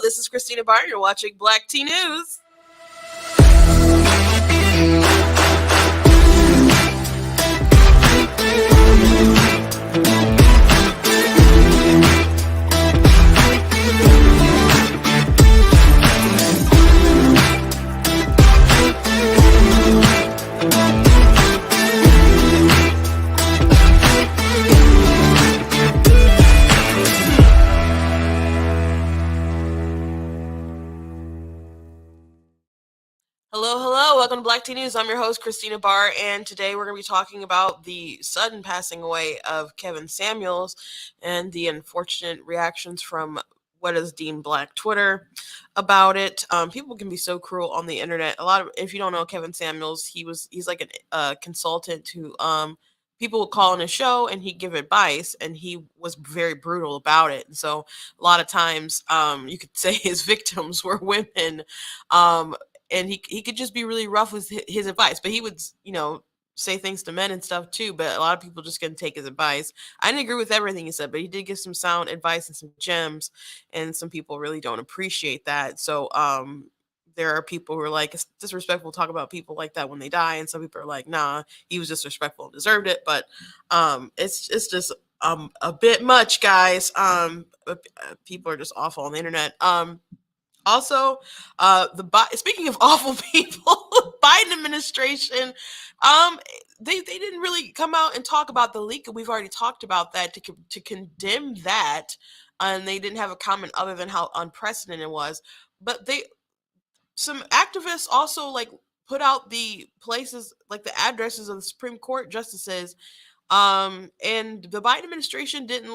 this is Christina Barr. You're watching Black Tea News. Hello. Welcome to Black Tea News. I'm your host, Christina Barr, and today we're going to be talking about the sudden passing away of Kevin Samuels and the unfortunate reactions from what is deemed Black Twitter about it. People can be so cruel on the internet. If you don't know Kevin Samuels, he's like a consultant who people would call on his show and he'd give advice, and he was very brutal about it. And so a lot of times you could say his victims were women. And he could just be really rough with his advice, but he would, say things to men and stuff too. But a lot of people just couldn't take his advice. I didn't agree with everything he said, but he did give some sound advice and some gems, and some people really don't appreciate that. So there are people who are like, it's disrespectful to talk about people like that when they die, and some people are like, nah, he was disrespectful and deserved it. But it's just a bit much, guys. People are just awful on the internet. Also, speaking of awful people, Biden administration, they didn't really come out and talk about the leak. We've already talked about that to condemn that, and they didn't have a comment other than how unprecedented it was. But some activists also put out the places, like the addresses of the Supreme Court justices, and the Biden administration didn't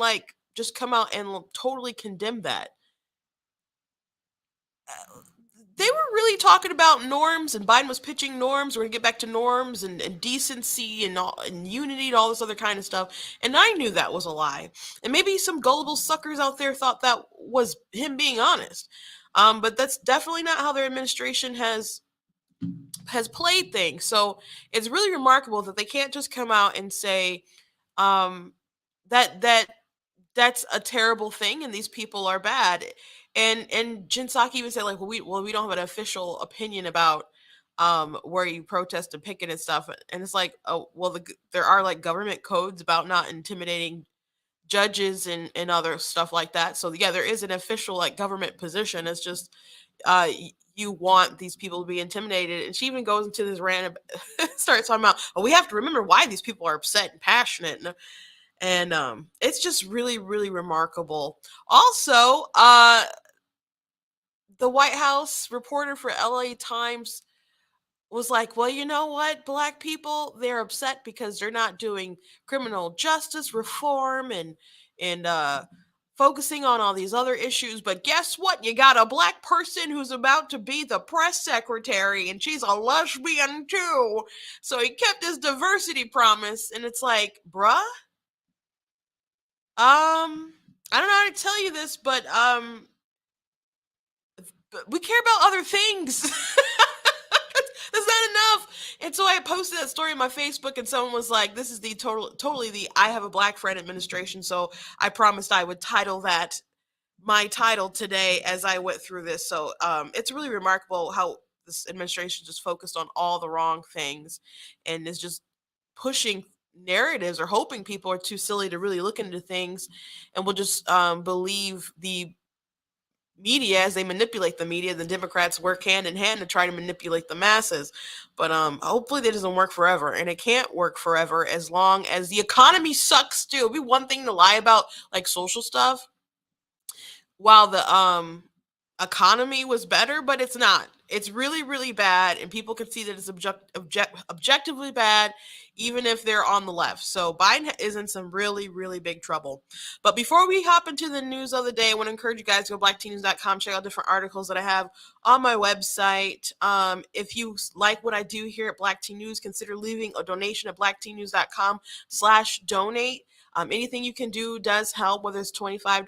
just come out and totally condemn that. They were really talking about norms, and Biden was pitching norms. We're gonna get back to norms and decency and unity and all this other kind of stuff. And I knew that was a lie. And maybe some gullible suckers out there thought that was him being honest. But that's definitely not how their administration has played things. So it's really remarkable that they can't just come out and say that's a terrible thing and these people are bad. And Jin Psaki even said we don't have an official opinion about where you protest and picket and stuff. And it's like, oh well, there are government codes about not intimidating judges and other stuff like that. So yeah, there is an official government position. It's just you want these people to be intimidated. And she even goes into this rant starts talking about, oh, we have to remember why these people are upset and passionate. And it's just really, really remarkable. Also, the White House reporter for LA Times was like, well, you know what, Black people, they're upset because they're not doing criminal justice reform and focusing on all these other issues. But guess what? You got a Black person who's about to be the press secretary, and she's a lesbian too. So he kept his diversity promise, and it's like, bruh. I don't know how to tell you this, but we care about other things. That's not enough. And so I posted that story on my Facebook, and someone was like, this is the totally the I have a Black friend administration. So I promised I would title that my title today as I went through this. So it's really remarkable how this administration just focused on all the wrong things and is just pushing narratives or hoping people are too silly to really look into things and will just believe the media as they manipulate the media. The Democrats work hand in hand to try to manipulate the masses, but hopefully that doesn't work forever, and it can't work forever as long as the economy sucks too. It'd be one thing to lie about social stuff while the economy was better, but it's not. It's really, really bad, and people can see that it's objectively bad, even if they're on the left. So Biden is in some really, really big trouble. But before we hop into the news of the day, I want to encourage you guys to go blacktnews.com, check out different articles that I have on my website. If you like what I do here at Black Tea News, consider leaving a donation at blacktnews.com/donate. Anything you can do does help, whether it's $25,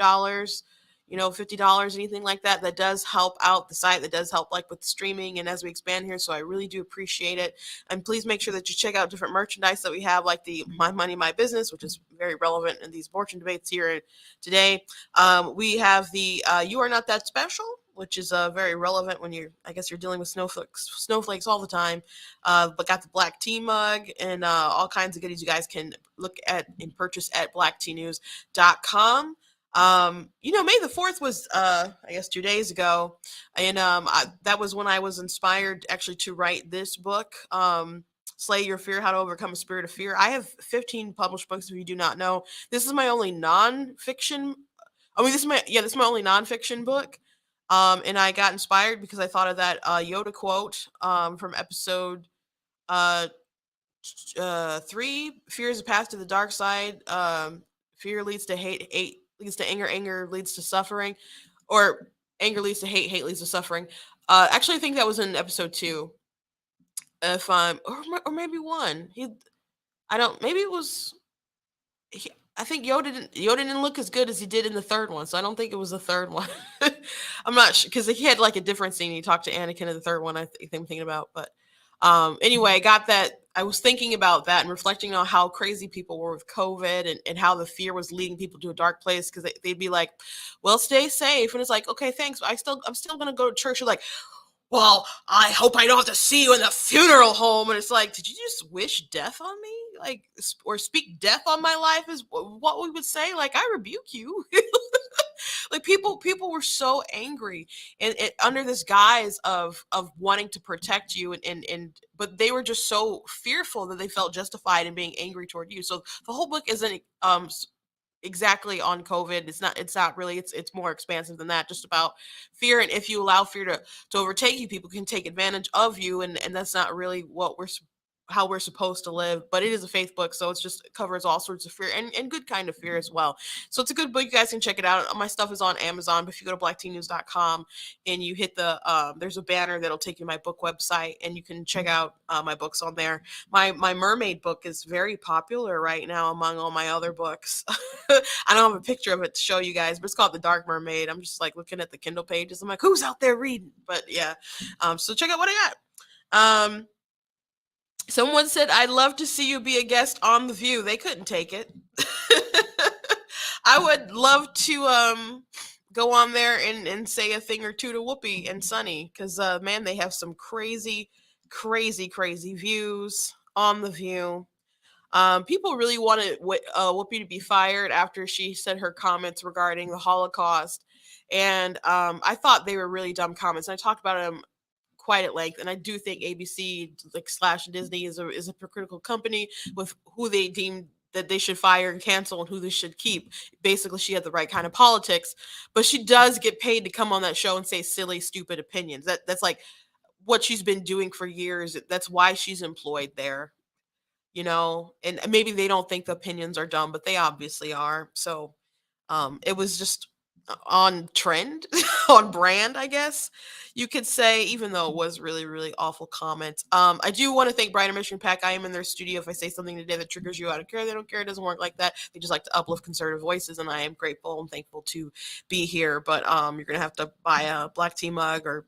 $50, anything like that, that does help out the site, that does help with streaming and as we expand here. So I really do appreciate it. And please make sure that you check out different merchandise that we have, like the My Money, My Business, which is very relevant in these abortion debates here today. We have the You Are Not That Special, which is very relevant when I guess you're dealing with snowflakes all the time. But got the black tea mug and all kinds of goodies you guys can look at and purchase at blacktnews.com. May the 4th was, I guess 2 days ago. And that was when I was inspired actually to write this book. Slay Your Fear, How to Overcome a Spirit of Fear. I have 15 published books, if you do not know. This is my only nonfiction. This is my only nonfiction book. And I got inspired because I thought of that Yoda quote from episode uh, 3. Fear is a path to the dark side. Fear leads to hate leads to anger leads to suffering, or anger leads to hate leads to suffering. Actually, I think that was in episode 2. If I'm, or maybe 1. I don't. Maybe it was. I think Yoda didn't look as good as he did in the third one, so I don't think it was the third one. I'm not sure because he had like a different scene. He talked to Anakin in the third one. Think I'm thinking about, but anyway, I got that. I was thinking about that and reflecting on how crazy people were with COVID and how the fear was leading people to a dark place because they'd be like, "Well, stay safe," and it's like, "Okay, thanks, but I'm still gonna go to church." You're like, well, I hope I don't have to see you in the funeral home. And it's like, did you just wish death on me? Like, or speak death on my life is what we would say. Like, I rebuke you. Like people were so angry and under this guise of wanting to protect you but they were just so fearful that they felt justified in being angry toward you. So the whole book isn't exactly on COVID. It's not really, it's more expansive than that, just about fear. And if you allow fear to overtake you, people can take advantage of you. And that's not really how we're supposed to live. But it is a faith book, so it covers all sorts of fear and good kind of fear as well. So it's a good book. You guys can check it out. My stuff is on Amazon, but if you go to blacktnews.com and you hit there's a banner that'll take you to my book website, and you can check out my books on there. My mermaid book is very popular right now among all my other books. I don't have a picture of it to show you guys, but it's called The Dark Mermaid. I'm just like looking at the Kindle pages. I'm like, who's out there reading? But yeah, so check out what I got. Someone said, I'd love to see you be a guest on The View. They couldn't take it. I would love to go on there and say a thing or two to Whoopi and Sunny, because man, they have some crazy, crazy, crazy views on The View. People really wanted Whoopi to be fired after she said her comments regarding the Holocaust. And I thought they were really dumb comments. And I talked about them quite at length. And I do think ABC / Disney is a hypocritical company with who they deem that they should fire and cancel and who they should keep. Basically, she had the right kind of politics, but she does get paid to come on that show and say silly, stupid opinions. That's like what she's been doing for years. That's why she's employed there, and maybe they don't think the opinions are dumb, but they obviously are. So it was just on trend, on brand, I guess you could say, even though it was really, really awful comments. I do want to thank Brighter Mission Pack. I am in their studio. If I say something today that triggers you, I don't care. They don't care. It doesn't work like that. They just like to uplift conservative voices, and I am grateful and thankful to be here. But you're going to have to buy a black tea mug, or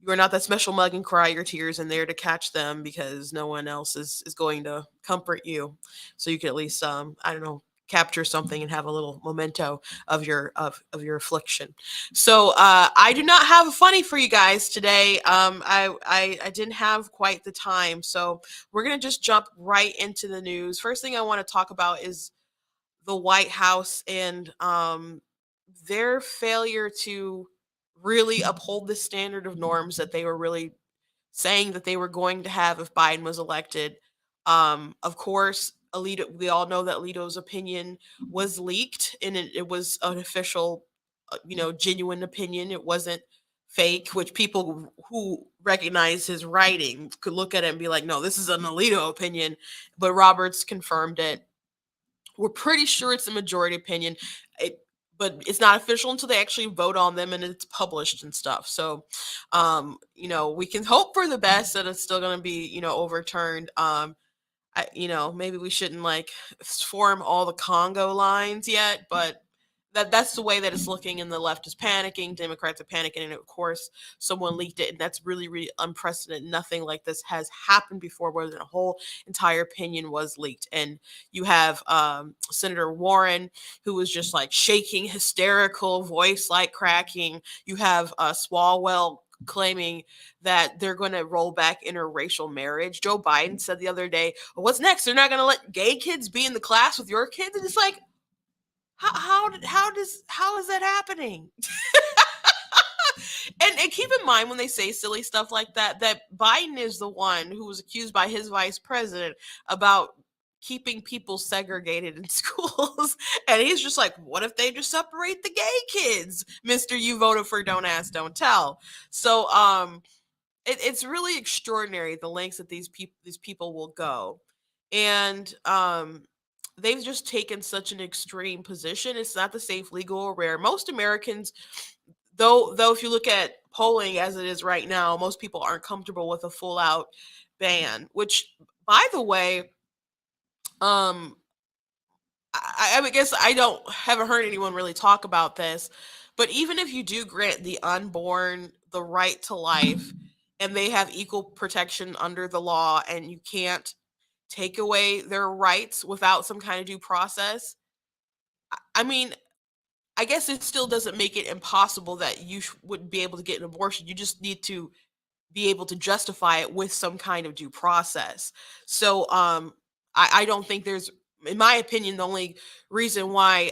you are not that special mug, and cry your tears in there to catch them, because no one else is going to comfort you. So you can at least, I don't know, capture something and have a little memento of your affliction. So I do not have a funny for you guys today. I didn't have quite the time, so we're gonna just jump right into the news. First thing I want to talk about is the White House and their failure to really uphold the standard of norms that they were really saying that they were going to have if Biden was elected. Of course, Alito, we all know that Alito's opinion was leaked, and it was an official, genuine opinion. It wasn't fake, which people who recognize his writing could look at it and be like, no, this is an Alito opinion. But Roberts confirmed it. We're pretty sure it's a majority opinion. But it's not official until they actually vote on them and it's published and stuff. So, we can hope for the best that it's still going to be, overturned. Maybe we shouldn't like form all the Congo lines yet, but that's the way that it's looking, and the left is panicking, Democrats are panicking, and of course someone leaked it, and that's really, really unprecedented. Nothing like this has happened before, where the whole entire opinion was leaked. And you have Senator Warren, who was just like shaking, hysterical, voice like cracking. You have Swalwell claiming that they're going to roll back interracial marriage. Joe Biden said the other day, well, what's next? They're not going to let gay kids be in the class with your kids? And it's like, how is that happening? And keep in mind, when they say silly stuff like that, that Biden is the one who was accused by his vice president about keeping people segregated in schools. And he's just like, what if they just separate the gay kids? Mister, you voted for don't ask, don't tell. So it's really extraordinary the lengths that these people will go. And they've just taken such an extreme position. It's not the safe, legal, or rare. Most Americans, though, if you look at polling as it is right now, most people aren't comfortable with a full out ban. Which, by the way, um, I guess I haven't heard anyone really talk about this, but even if you do grant the unborn the right to life, and they have equal protection under the law, and you can't take away their rights without some kind of due process, I mean, I guess it still doesn't make it impossible that you would be able to get an abortion. You just need to be able to justify it with some kind of due process. So I don't think there's, in my opinion, the only reason why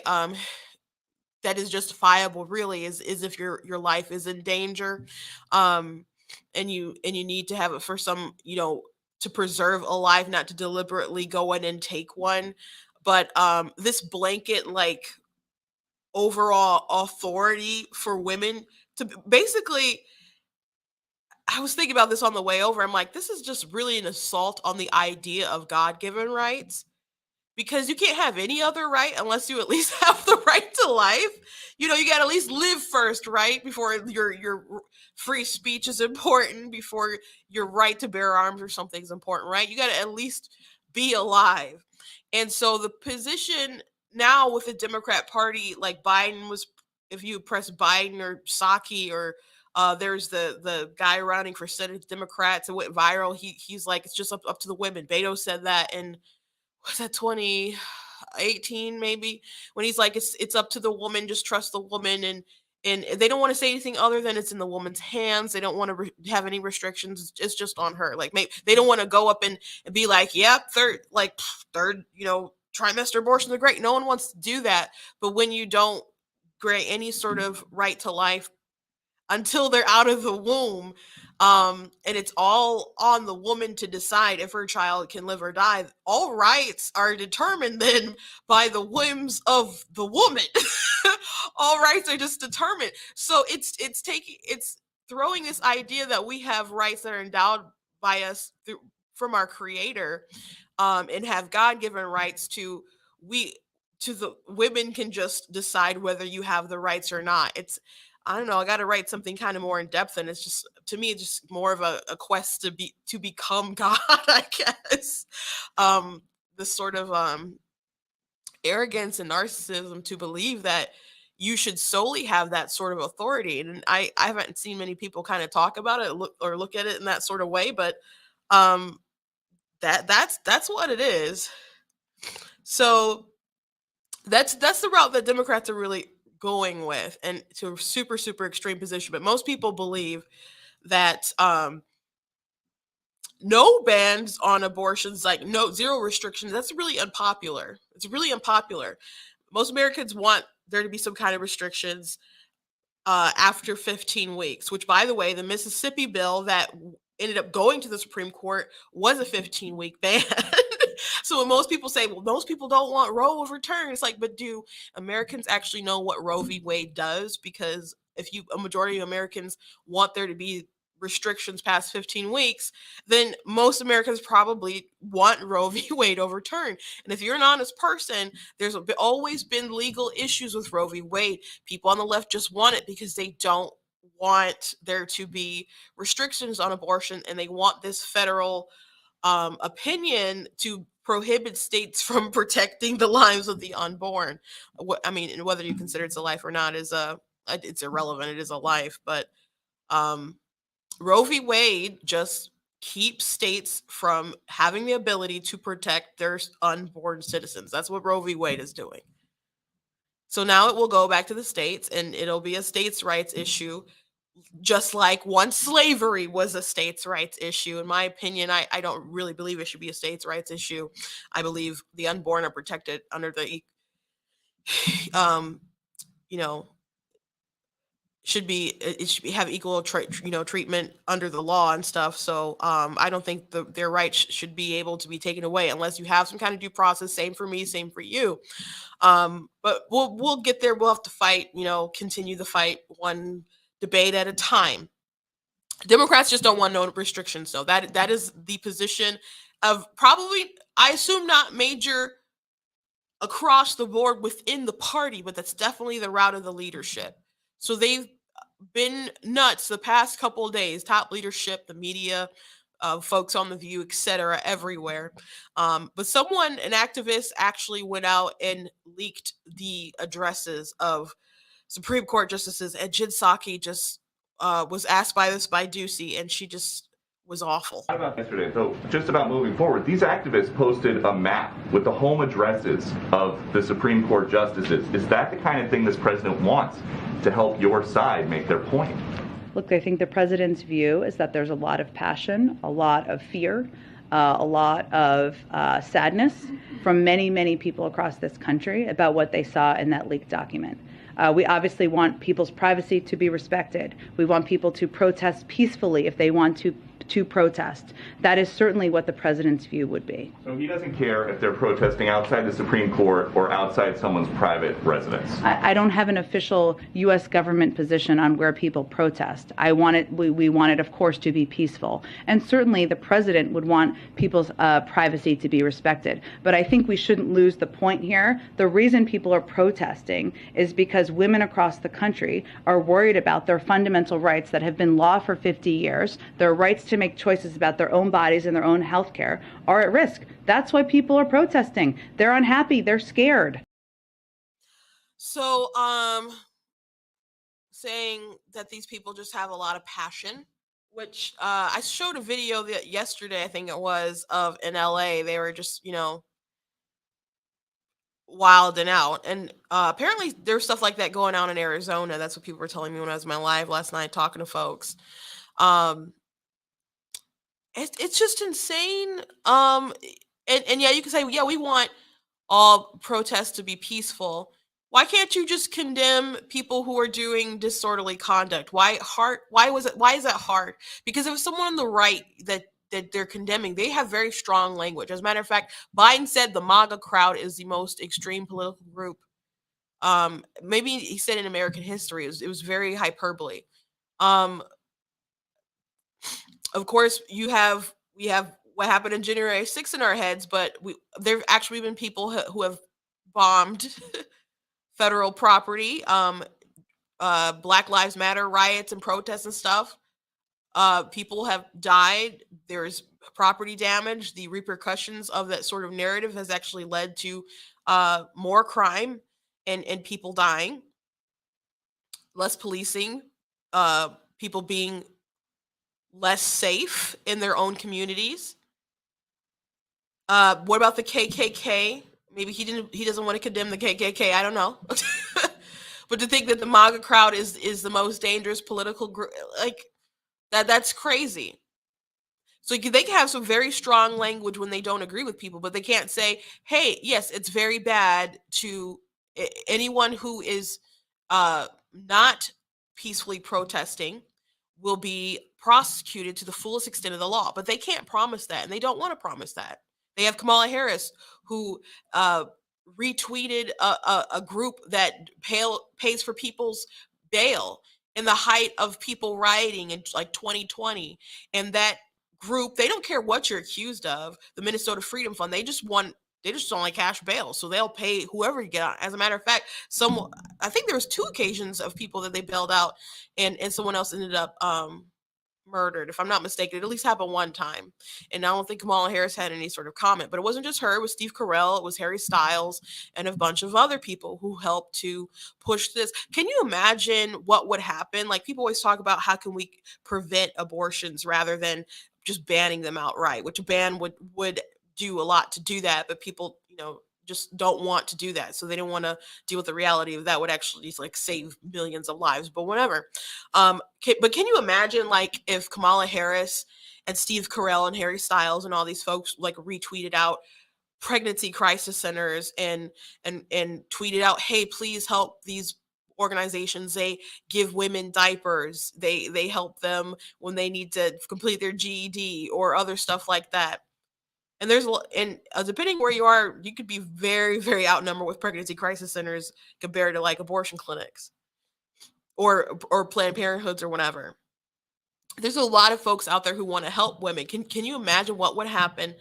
that is justifiable really is if your life is in danger, um and you need to have it for some, to preserve a life, not to deliberately go in and take one. But this blanket, like, overall authority for women to basically, I was thinking about this on the way over. I'm like, this is just really an assault on the idea of God-given rights, because you can't have any other right unless you at least have the right to life. You got to at least live first, right? Before your free speech is important, before your right to bear arms or something's important, right? You got to at least be alive. And so the position now with the Democrat Party, like Biden was, if you press Biden or Psaki, or there's the guy running for Senate Democrats, it went viral. He's like, it's just up to the women. Beto said that in, was that 2018 maybe, when he's like, it's up to the woman, just trust the woman. And they don't want to say anything other than it's in the woman's hands. They don't want to have any restrictions. It's just on her. Like, maybe they don't want to go up and be like, yep, third trimester abortions are great. No one wants to do that. But when you don't grant any sort of right to life until they're out of the womb, and it's all on the woman to decide if her child can live or die, all rights are determined then by the whims of the woman. All rights are just determined. So it's throwing this idea that we have rights that are endowed by us from our creator, and have God-given rights we to the women can just decide whether you have the rights or not. It's, I don't know, I got to write something kind of more in depth, and it's just, to me, it's just more of a quest to become God, I guess. The sort of arrogance and narcissism to believe that you should solely have that sort of authority. And I haven't seen many people kind of talk about it, look at it in that sort of way, but um that's what it is. So that's the route that Democrats are really going with, and to a super, super extreme position. But most people believe that no bans on abortions, like no zero restrictions, that's really unpopular. It's really unpopular. Most Americans want there to be some kind of restrictions after 15 weeks, which, by the way, the Mississippi bill that ended up going to the Supreme Court was a 15-week ban. So when most people say, well, most people don't want Roe overturned, it's like, but do Americans actually know what Roe v. Wade does? Because if a majority of Americans want there to be restrictions past 15 weeks, then most Americans probably want Roe v. Wade overturned. And if you're an honest person, there's always been legal issues with Roe v. Wade. People on the left just want it because they don't want there to be restrictions on abortion, and they want this federal opinion to prohibits states from protecting the lives of the unborn. I mean, whether you consider it's a life or not is it's irrelevant. It is a life, but um, Roe v. Wade just keeps states from having the ability to protect their unborn citizens. That's what Roe v. Wade is doing. So now it will go back to the states, and it'll be a states' rights issue, just like once slavery was a states' rights issue. In my opinion, I don't really believe it should be a states' rights issue. I believe the unborn are protected under the, you know, it should be have equal treatment under the law and stuff. So I don't think their rights should be able to be taken away unless you have some kind of due process. Same for me, same for you. But we'll get there. We'll have to fight, continue the fight one debate at a time. Democrats just don't want no restrictions, though. That is the position of probably, I assume, not major across the board within the party, but that's definitely the route of the leadership. So they've been nuts the past couple of days. Top leadership, the media, folks on The View, etc., everywhere. But an activist, actually went out and leaked the addresses of Supreme Court justices, and Jen Psaki just was asked by Ducey, and she just was awful. About yesterday, so just about moving forward, these activists posted a map with the home addresses of the Supreme Court justices. Is that the kind of thing this president wants to help your side make their point? Look, I think the president's view is that there's a lot of passion, a lot of fear, a lot of sadness from many, many people across this country about what they saw in that leaked document. We obviously want people's privacy to be respected. We want people to protest peacefully if they want to protest. That is certainly what the president's view would be. So he doesn't care if they're protesting outside the Supreme Court or outside someone's private residence? I don't have an official U.S. government position on where people protest. We want it, of course, to be peaceful. And certainly the president would want people's privacy to be respected. But I think we shouldn't lose the point here. The reason people are protesting is because women across the country are worried about their fundamental rights that have been law for 50 years, their rights to make choices about their own bodies and their own health care are at risk. That's why people are protesting. They're unhappy. They're scared. So, saying that these people just have a lot of passion, which I showed a video yesterday, I think it was, of in LA. They were just, wilding out. And apparently there's stuff like that going on in Arizona. That's what people were telling me when I was in my live last night talking to folks. It's just insane. And yeah, you can say, yeah, we want all protests to be peaceful. Why can't you just condemn people who are doing disorderly conduct? Why is that hard? Because if someone on the right that they're condemning, they have very strong language. As a matter of fact, Biden said the MAGA crowd is the most extreme political group. Maybe he said in American history. It was very hyperbole. Of course, we have what happened in January 6th in our heads, but there have actually been people who have bombed federal property, Black Lives Matter riots and protests and stuff. People have died. There's property damage. The repercussions of that sort of narrative has actually led to more crime and people dying, less policing, people being less safe in their own communities. What about the KKK? Maybe he doesn't want to condemn the KKK. I don't know. But to think that the MAGA crowd is the most dangerous political group, like that's crazy. So they can have some very strong language when they don't agree with people, but they can't say, hey, yes, it's very bad to anyone who is not peacefully protesting will be prosecuted to the fullest extent of the law. But they can't promise that, and they don't want to promise that. They have Kamala Harris, who retweeted a group that pays for people's bail in the height of people rioting in like 2020. And that group, they don't care what you're accused of, the Minnesota Freedom Fund, they just don't like cash bail. So they'll pay whoever you get out. As a matter of fact, I think there was 2 occasions of people that they bailed out and someone else ended up murdered. If I'm not mistaken, it at least happened one time. And I don't think Kamala Harris had any sort of comment. But it wasn't just her. It was Steve Carell. It was Harry Styles and a bunch of other people who helped to push this. Can you imagine what would happen? Like, people always talk about how can we prevent abortions rather than just banning them outright, which a ban would do a lot to do that. But people, just don't want to do that. So they don't want to deal with the reality of that would actually like save millions of lives, but whatever. But can you imagine like if Kamala Harris and Steve Carell and Harry Styles and all these folks like retweeted out pregnancy crisis centers and tweeted out, hey, please help these organizations. They give women diapers. They help them when they need to complete their GED or other stuff like that. And depending where you are, you could be very, very outnumbered with pregnancy crisis centers compared to like abortion clinics or Planned Parenthoods or whatever. There's a lot of folks out there who want to help women. Can you imagine what would happen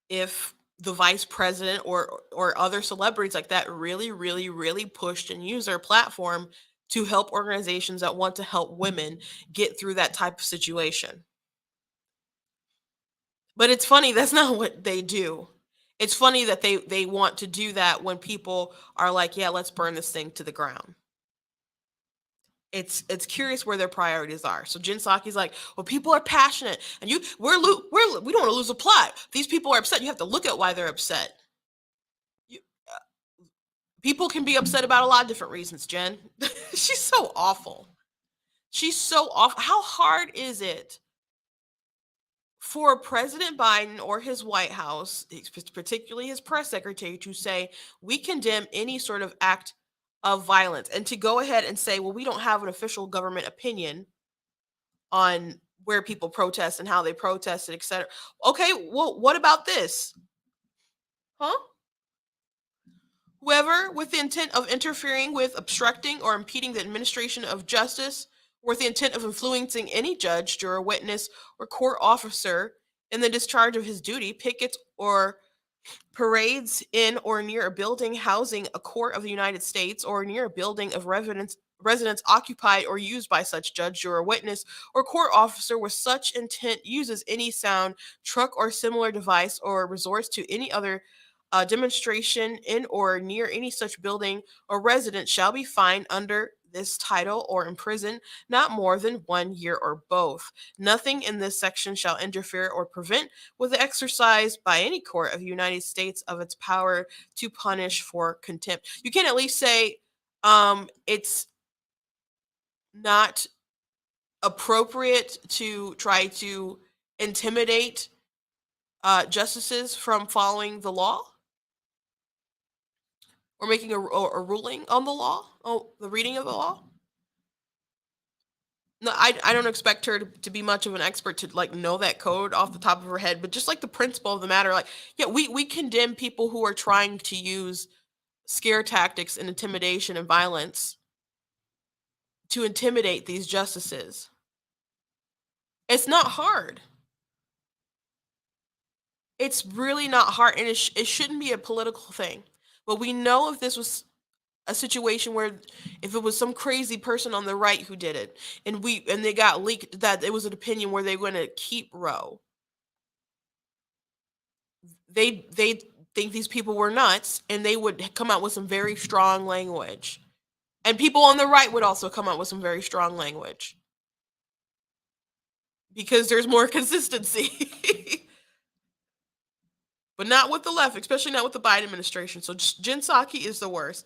if the vice president or other celebrities like that really, really, really pushed and used their platform to help organizations that want to help women get through that type of situation? But it's funny, that's not what they do. It's funny that they want to do that when people are like, yeah, let's burn this thing to the ground. It's curious where their priorities are. So Jen Psaki's like, well, people are passionate, and we don't want to lose a plot. These people are upset. You have to look at why they're upset. You, people can be upset about a lot of different reasons. Jen, she's so awful. She's so awful. How hard is it for President Biden or his White House, particularly his press secretary, to say, we condemn any sort of act of violence, and to go ahead and say, well, we don't have an official government opinion on where people protest and how they protested, etc. Okay, well, what about this? Huh? Whoever with the intent of interfering with, obstructing, or impeding the administration of justice, with the intent of influencing any judge, juror, witness, or court officer in the discharge of his duty, pickets or parades in or near a building housing a court of the United States or near a building of residence occupied or used by such judge, juror, witness, or court officer with such intent uses any sound, truck, or similar device, or resorts to any other demonstration in or near any such building or residence shall be fined under this title or imprisoned not more than 1 year or both. Nothing in this section shall interfere or prevent with the exercise by any court of the United States of its power to punish for contempt. You can at least say it's not appropriate to try to intimidate justices from following the law or making a ruling on the law, the reading of the law. No, I don't expect her to be much of an expert to like know that code off the top of her head, but just like the principle of the matter, like, yeah, we condemn people who are trying to use scare tactics and intimidation and violence to intimidate these justices. It's not hard. It's really not hard, and it shouldn't be a political thing. But we know if this was a situation where if it was some crazy person on the right who did it, and they got leaked that it was an opinion where they were going to keep Roe, they think these people were nuts, and they would come out with some very strong language. And people on the right would also come out with some very strong language because there's more consistency. But not with the left, especially not with the Biden administration. So Jen Psaki is the worst.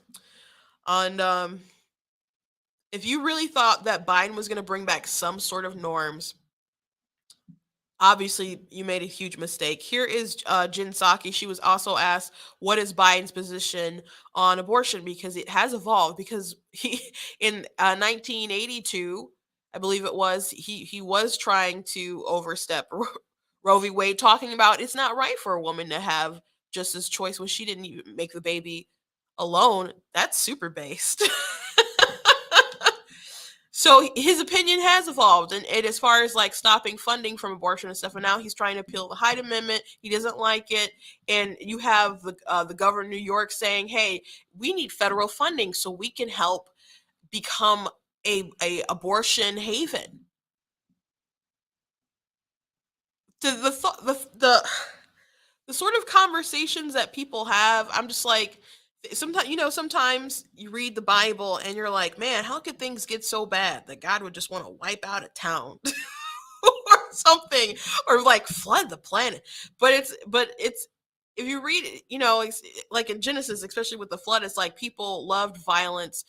And if you really thought that Biden was going to bring back some sort of norms, obviously you made a huge mistake. Here is Jen Psaki. She was also asked, what is Biden's position on abortion? Because it has evolved. Because he, in 1982, I believe it was, he was trying to overstep Roe v. Wade, talking about it's not right for a woman to have just this choice when she didn't even make the baby alone. That's super based. So his opinion has evolved, and as far as like stopping funding from abortion and stuff, and now he's trying to appeal the Hyde Amendment. He doesn't like it, and you have the governor of New York saying, "Hey, we need federal funding so we can help become a abortion haven." to the sort of conversations that people have, I'm just like, sometimes you read the Bible and you're like, man, how could things get so bad that God would just want to wipe out a town or something, or like flood the planet? But it's if you read it, it's like in Genesis, especially with the flood, it's like people loved violence.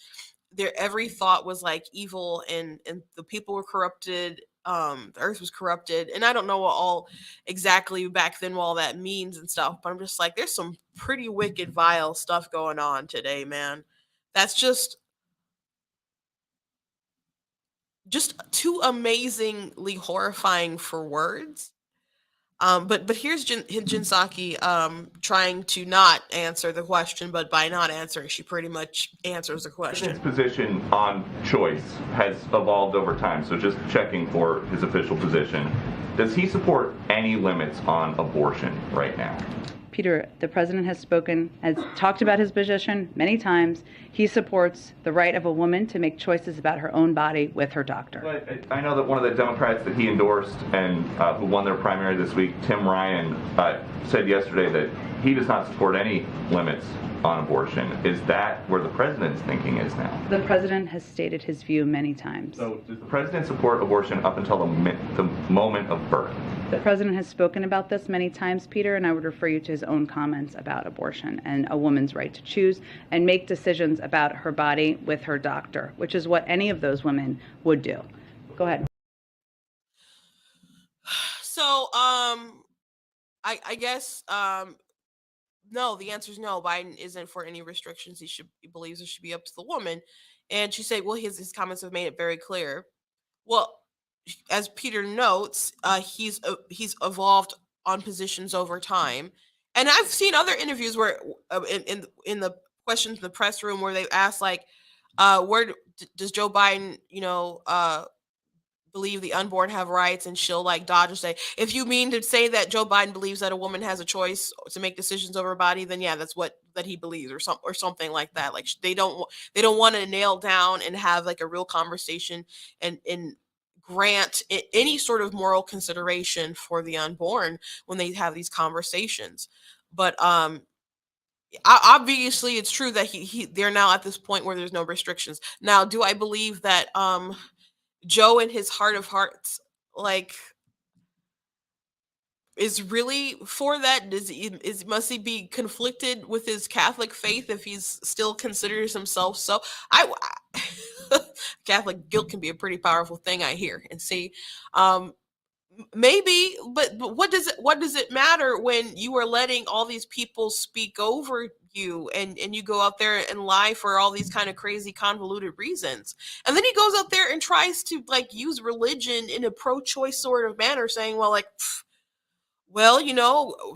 Their every thought was like evil, and the people were corrupted. The earth was corrupted, and I don't know what all exactly back then what all that means and stuff, but I'm just like, there's some pretty wicked vile stuff going on today, man. That's just too amazingly horrifying for words. But here's Jinsaki trying to not answer the question, but by not answering, she pretty much answers the His question. position on choice has evolved over time, so just checking for his official position. Does he support any limits on abortion right now? Peter, the president has talked about his position many times. He supports the right of a woman to make choices about her own body with her doctor. But I know that one of the Democrats that he endorsed and who won their primary this week, Tim Ryan, said yesterday that he does not support any limits on abortion. Is that where the president's thinking is now? The president has stated his view many times. So does the president support abortion up until the moment of birth? The president has spoken about this many times, Peter, and I would refer you to his own comments about abortion and a woman's right to choose and make decisions about her body with her doctor, which is what any of those women would do. Go ahead. So, I guess, no, the answer is no. Biden isn't for any restrictions. He believes it should be up to the woman. And she said, well, his comments have made it very clear. Well, as Peter notes, he's evolved on positions over time, and I've seen other interviews where in the questions in the press room where they asked like, does Joe Biden, believe the unborn have rights, and she'll like dodge and say, if you mean to say that Joe Biden believes that a woman has a choice to make decisions over her body, then yeah, that's what that he believes, or something like that. Like they don't want to nail down and have like a real conversation and grant any sort of moral consideration for the unborn when they have these conversations. But obviously it's true that they're now at this point where there's no restrictions. Now, do I believe that Joe in his heart of hearts, like, is really for that? Must he be conflicted with his Catholic faith if he's still considers himself so? I Catholic guilt can be a pretty powerful thing, I hear and see. Um, Maybe, but what does it matter when you are letting all these people speak over you, and you go out there and lie for all these kind of crazy convoluted reasons, and then he goes out there and tries to like use religion in a pro-choice sort of manner, saying, well, like, well,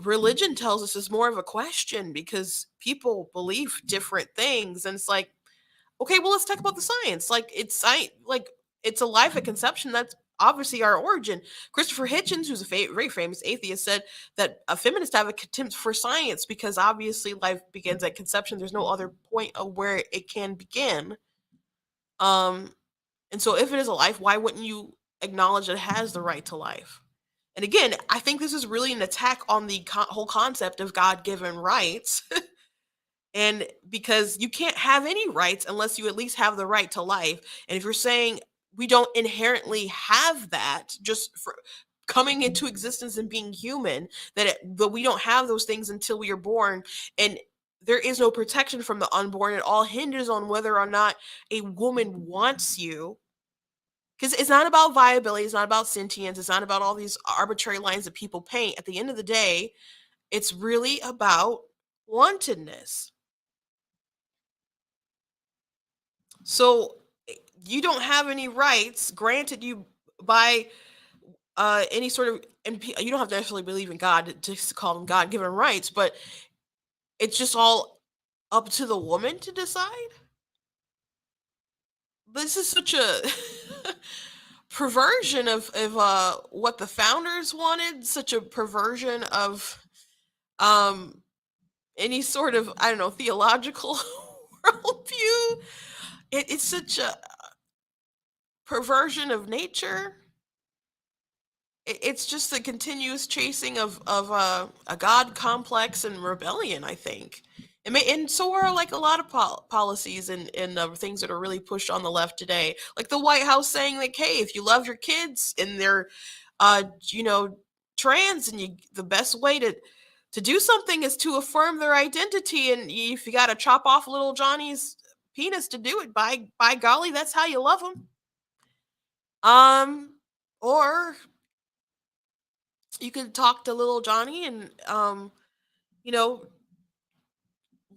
religion tells us it's more of a question because people believe different things, and it's like, okay, well, let's talk about the science. Like, it's a life at conception. That's obviously our origin. Christopher Hitchens, who's a very famous atheist, said that feminists have a contempt for science because obviously life begins at conception. There's no other point of where it can begin. Um, and so, if it is a life, why wouldn't you acknowledge that it has the right to life? And again, I think this is really an attack on the whole concept of God-given rights. And because you can't have any rights unless you at least have the right to life. And if you're saying we don't inherently have that just for coming into existence and being human, that we don't have those things until we are born, and there is no protection from the unborn, it all hinges on whether or not a woman wants you. Because it's not about viability, it's not about sentience, it's not about all these arbitrary lines that people paint. At the end of the day, it's really about wantedness. So you don't have any rights granted you by any sort of, and you don't have to necessarily believe in God to call them God-given rights, but it's just all up to the woman to decide. This is such a perversion of what the founders wanted, such a perversion of um any sort of, I don't know, theological worldview. It's such a perversion of nature. it's just the continuous chasing of a god complex and rebellion, I think. And so are like a lot of policies and things that are really pushed on the left today, like the White House saying like, hey, if you love your kids and they're you know, trans, and the best way to do something is to affirm their identity, and if you got to chop off little Johnny's penis to do it, by golly, that's how you love him. Or you could talk to little Johnny and you know,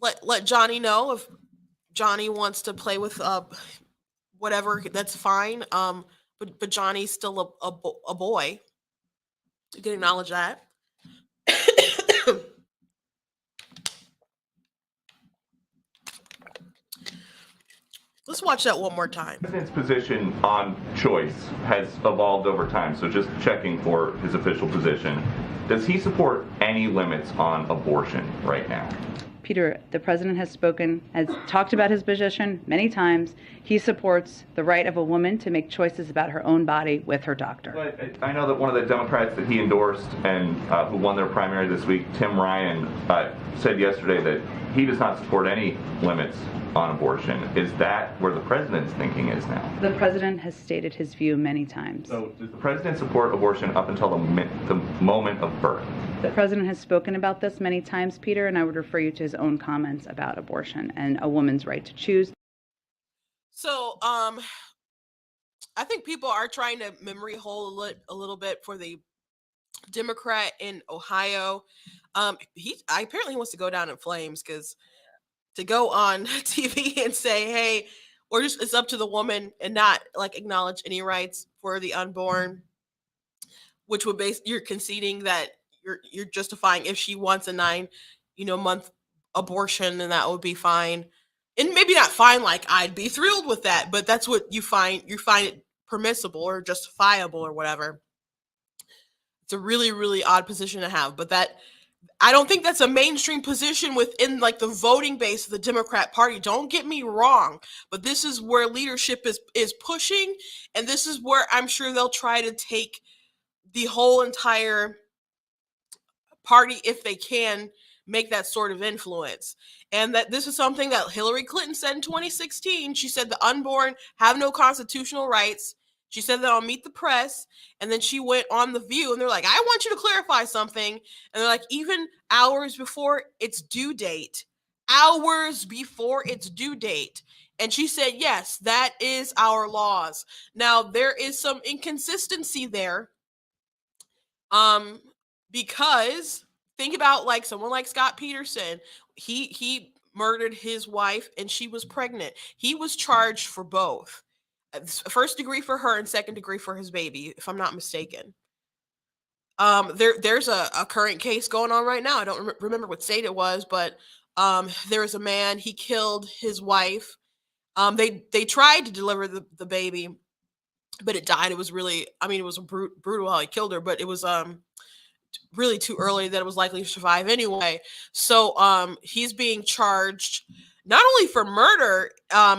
let Johnny know if Johnny wants to play with whatever, that's fine. But Johnny's still a boy. You can acknowledge that. Let's watch that one more time. The president's position on choice has evolved over time, so just checking for his official position. Does he support any limits on abortion right now? Peter, the president has talked about his position many times. He supports the right of a woman to make choices about her own body with her doctor. But I know that one of the Democrats that he endorsed and who won their primary this week, Tim Ryan, said yesterday that he does not support any limits on abortion. Is that where the president's thinking is now? The president has stated his view many times. So does the president support abortion up until the moment of birth? The president has spoken about this many times, Peter, and I would refer you to his own comments about abortion and a woman's right to choose. So, I think people are trying to memory hole a little bit for the Democrat in Ohio. I apparently wants to go down in flames, because to go on TV and say, hey, or just it's up to the woman and not like acknowledge any rights for the unborn, which would you're conceding that you're justifying if she wants a 9 month abortion, and that would be fine. And maybe not fine, like I'd be thrilled with that, but that's what you find it permissible or justifiable or whatever. It's a really, really odd position to have, but that I don't think that's a mainstream position within like the voting base of the Democrat Party. Don't get me wrong, but this is where leadership is pushing, and this is where I'm sure they'll try to take the whole entire party if they can make that sort of influence. And that this is something that Hillary Clinton said in 2016. She said the unborn have no constitutional rights. She said that on Meet the Press, and then she went on The View, and they're like, I want you to clarify something. And they're like, even hours before its due date. And she said, yes, that is our laws. Now, there is some inconsistency there. Because think about like someone like Scott Peterson. He murdered his wife and she was pregnant. He was charged for both. First degree for her and second degree for his baby, if I'm not mistaken. There's a current case going on right now. I don't remember what state it was, but there was a man, he killed his wife. They tried to deliver the baby, but it died. It was really, it was brutal how he killed her, but it was really too early that it was likely to survive anyway. So he's being charged not only for murder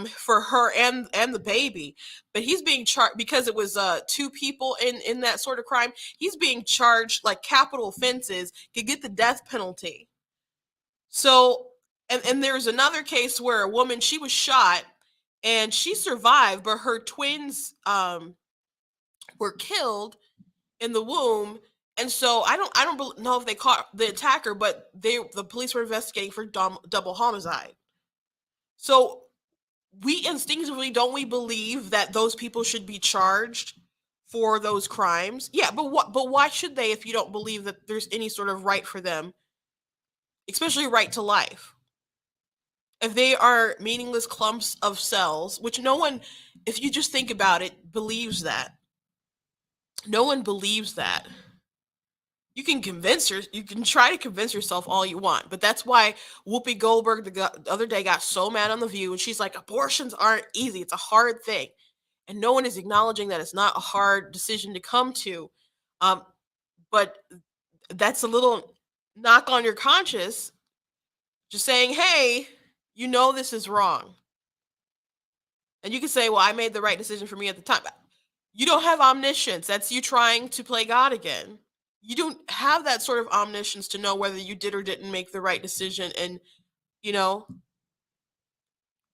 for her and the baby, but he's being charged because it was two people in that sort of crime. He's being charged like capital offenses, could get the death penalty. So and there's another case where a woman, she was shot and she survived, but her twins were killed in the womb. And so I don't know if they caught the attacker, but the police were investigating for double homicide. So we instinctively, don't we believe that those people should be charged for those crimes? Yeah, but why should they if you don't believe that there's any sort of right for them, especially right to life? If they are meaningless clumps of cells, which no one, if you just think about it, believes that. No one believes that. You can try to convince yourself all you want, but that's why Whoopi Goldberg the other day got so mad on The View, and she's like, abortions aren't easy. It's a hard thing. And no one is acknowledging that it's not a hard decision to come to. But that's a little knock on your conscience, just saying, hey, this is wrong. And you can say, well, I made the right decision for me at the time. You don't have omniscience. That's you trying to play God again. You don't have that sort of omniscience to know whether you did or didn't make the right decision, and you know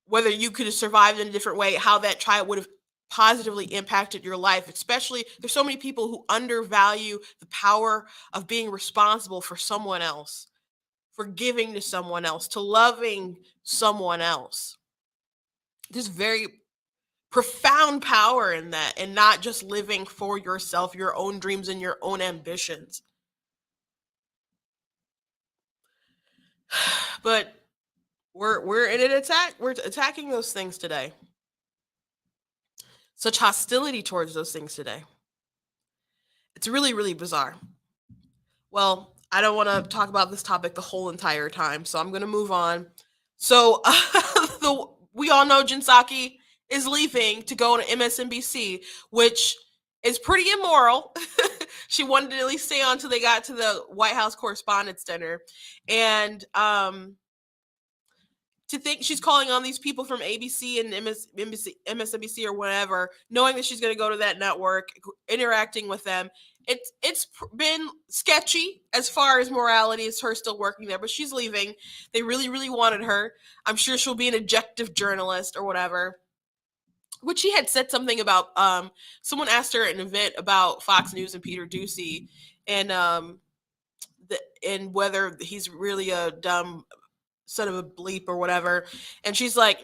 whether you could have survived in a different way, how that child would have positively impacted your life. Especially, there's so many people who undervalue the power of being responsible for someone else, for giving to someone else, to loving someone else. There's very profound power in that, and not just living for yourself, your own dreams and your own ambitions. But we're in an attack. We're attacking those things today. Such hostility towards those things today. It's really, really bizarre. Well, I don't want to talk about this topic the whole entire time, so I'm going to move on. So, we all know Jen Psaki is leaving to go to MSNBC, which is pretty immoral. She wanted to at least stay on until they got to the White House Correspondents' Dinner, and to think she's calling on these people from ABC and MSNBC or whatever, knowing that she's going to go to that network, interacting with them. It's been sketchy as far as morality as her still working there, but she's leaving. They really, really wanted her. I'm sure she'll be an objective journalist or whatever. Which she had said something about. Someone asked her at an event about Fox News and Peter Doocy, and and whether he's really a dumb son of a bleep or whatever. And she's like,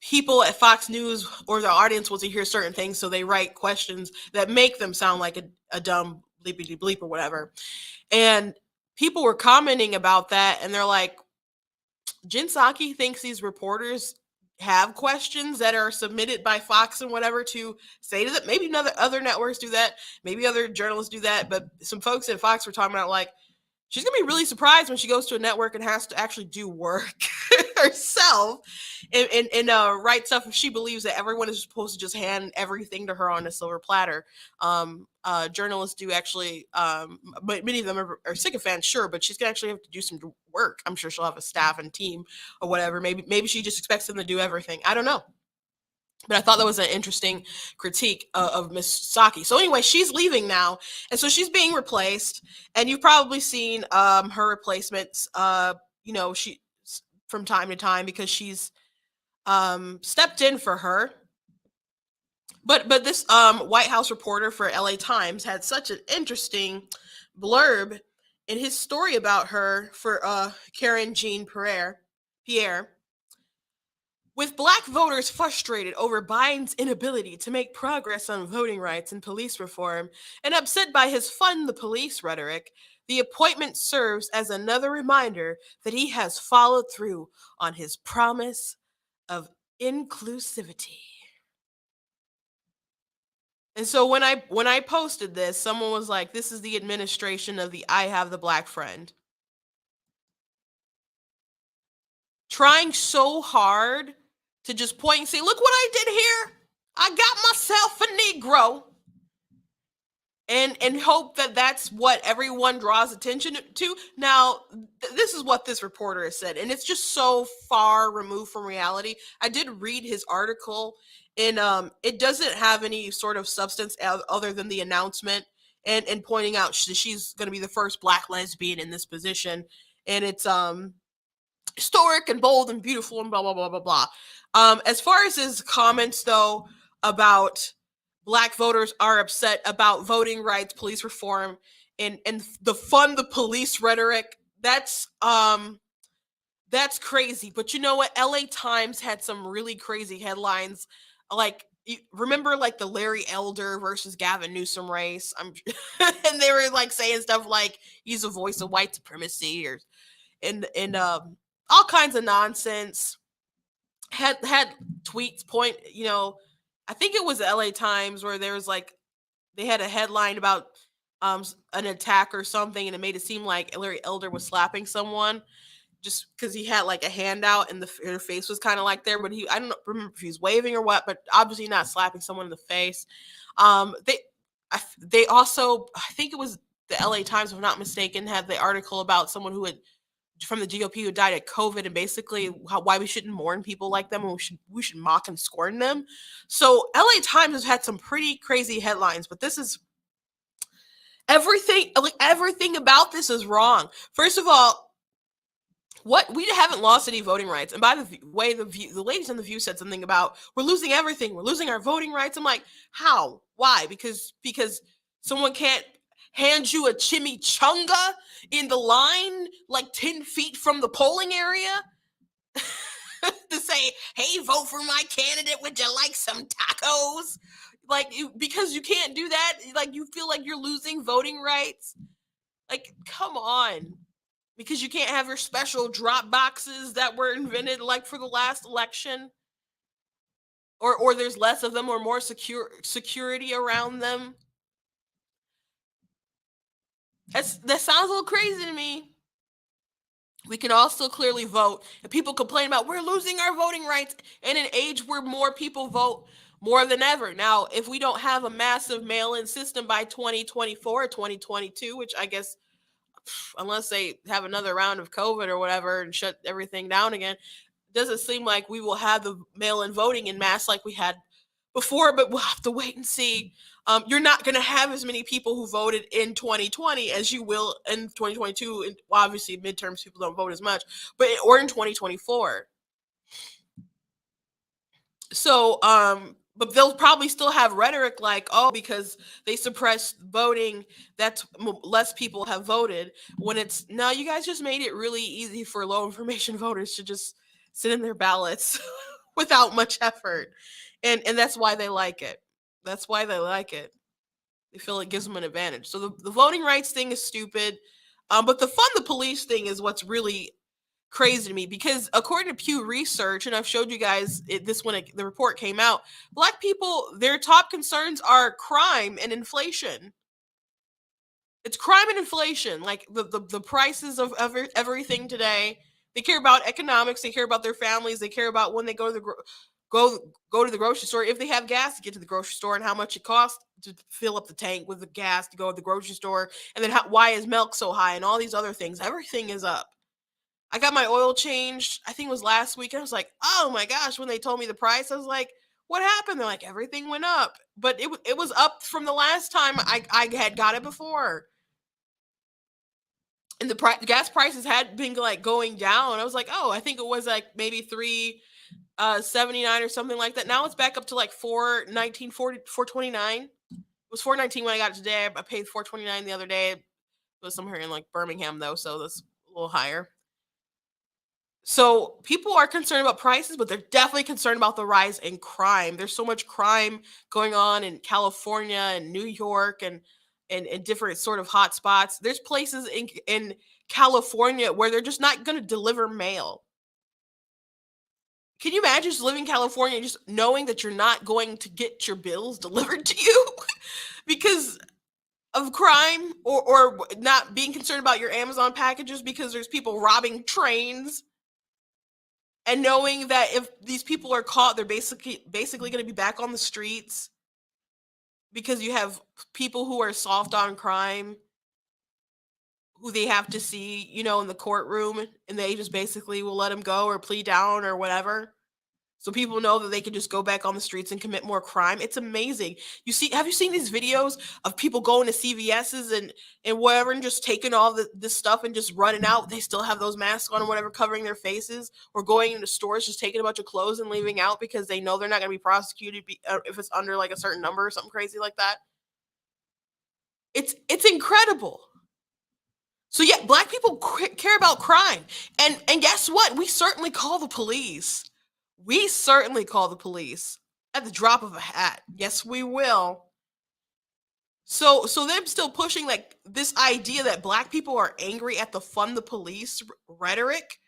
people at Fox News or the audience wants to hear certain things, so they write questions that make them sound like a dumb bleepity bleep or whatever. And people were commenting about that, and they're like, Jen Psaki thinks these reporters have questions that are submitted by Fox and whatever to say to them. Maybe other networks do that. Maybe other journalists do that. But some folks at Fox were talking about, like, she's going to be really surprised when she goes to a network and has to actually do work herself and write stuff if she believes that everyone is supposed to just hand everything to her on a silver platter. Journalists do actually, but many of them are sycophants, sure, but she's going to actually have to do some work. I'm sure she'll have a staff and team or whatever. Maybe she just expects them to do everything. I don't know. But I thought that was an interesting critique of Miss Psaki. So anyway, she's leaving now, and so she's being replaced. And you've probably seen her replacements. She from time to time because she's stepped in for her. But this White House reporter for LA Times had such an interesting blurb in his story about her for Karen Jean Pierre. With Black voters frustrated over Biden's inability to make progress on voting rights and police reform, and upset by his fund the police rhetoric, the appointment serves as another reminder that he has followed through on his promise of inclusivity. And so when I posted this, someone was like, "This is the administration of the I have the black friend." Trying so hard to just point and say, "Look what I did here. I got myself a Negro." And hope that that's what everyone draws attention to. Now, this is what this reporter has said, and it's just so far removed from reality. I did read his article, and it doesn't have any sort of substance other than the announcement and pointing out she's going to be the first Black lesbian in this position, and it's historic and bold and beautiful and blah blah blah blah blah. As far as his comments though about Black voters are upset about voting rights, police reform, and the fund the police rhetoric, that's crazy. But you know what? LA Times had some really crazy headlines. Like, remember like the Larry Elder versus Gavin Newsom race? And they were like saying stuff like he's a voice of white supremacy and all kinds of nonsense. Had tweets point, I think it was the LA Times where there was like they had a headline about an attack or something, and it made it seem like Larry Elder was slapping someone just because he had like a hand out and her face was kind of like there, but I don't remember if he was waving or what, but obviously not slapping someone in the face. They also, I think it was the LA Times, if I'm not mistaken, had the article about someone who had from the GOP who died of COVID, and basically why we shouldn't mourn people like them, and we should mock and scorn them. So LA Times has had some pretty crazy headlines, but this is everything about this is wrong. First of all, we haven't lost any voting rights. And by the way, the ladies on The View said something about we're losing everything. We're losing our voting rights. I'm like, how? Why? Because someone can't hand you a chimichanga in the line like 10 feet from the polling area to say, hey, vote for my candidate. Would you like some tacos? Like, because you can't do that. Like, you feel like you're losing voting rights. Like, come on. Because you can't have your special drop boxes that were invented like for the last election, or there's less of them or more security around them. That sounds a little crazy to me. We can all still clearly vote, and people complain about we're losing our voting rights in an age where more people vote more than ever. Now, if we don't have a massive mail-in system by 2024 or 2022, which I guess unless they have another round of COVID or whatever and shut everything down again, doesn't seem like we will have the mail-in voting in mass like we had before, but we'll have to wait and see. You're not going to have as many people who voted in 2020 as you will in 2022. And obviously, midterms people don't vote as much, or in 2024. So, but they'll probably still have rhetoric like, oh, because they suppressed voting, that's less people have voted. When it's, no, you guys just made it really easy for low information voters to just sit in their ballots without much effort. And that's why they like it. That's why they like it. They feel it gives them an advantage. So the voting rights thing is stupid. But the fund the police thing is what's really crazy to me, because according to Pew Research, and I've showed you guys this when the report came out, Black people, their top concerns are crime and inflation. It's crime and inflation, like the prices of everything today. They care about economics. They care about their families. They care about when they go to the go to the grocery store, if they have gas to get to the grocery store, and how much it costs to fill up the tank with the gas to go to the grocery store, and then why is milk so high, and all these other things. Everything is up. I got my oil changed, I think it was last week. I was like, oh my gosh, when they told me the price, I was like, what happened? They're like, everything went up. But it was up from the last time I had got it before. And the gas prices had been like going down. I was like, oh, I think it was like maybe 3.79 or something like that. Now it's back up to like 4.19, 4.29. It was 4.19 when I got it today. I paid 4.29 the other day. It was somewhere in like Birmingham though, so that's a little higher. So people are concerned about prices, but they're definitely concerned about the rise in crime. There's so much crime going on in California and New York and different sort of hot spots. There's places in California where they're just not going to deliver mail. Can you imagine just living in California and just knowing that you're not going to get your bills delivered to you because of crime, or not being concerned about your Amazon packages because there's people robbing trains? And knowing that if these people are caught, they're basically going to be back on the streets because you have people who are soft on crime who they have to see, in the courtroom, and they just basically will let them go or plead down or whatever. So people know that they can just go back on the streets and commit more crime. It's amazing. Have you seen these videos of people going to CVS's and whatever and just taking all this stuff and just running out? They still have those masks on or whatever, covering their faces, or going into stores, just taking a bunch of clothes and leaving out because they know they're not going to be prosecuted if it's under like a certain number or something crazy like that. It's incredible. So yeah, Black people care about crime. And guess what? We certainly call the police. We certainly call the police at the drop of a hat. Yes, we will. So them still pushing like this idea that Black people are angry at the fund the police rhetoric.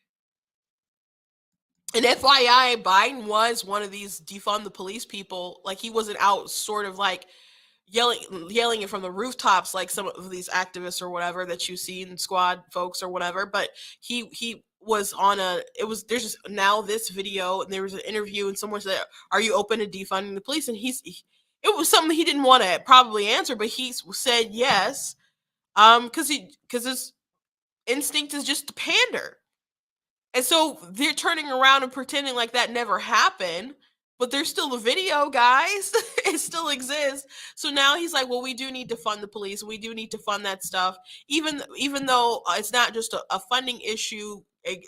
And FYI, Biden was one of these defund the police people. Like, he wasn't out sort of like yelling it from the rooftops like some of these activists or whatever that you see in Squad folks or whatever, but he was on there's just now this video, and there was an interview, and someone said, are you open to defunding the police? And it was something he didn't want to probably answer, but he said yes, because his instinct is just to pander. And so they're turning around and pretending like that never happened, but there's still the video, guys. It still exists. So now he's like, well, we do need to fund the police. We do need to fund that stuff, even though it's not just a funding issue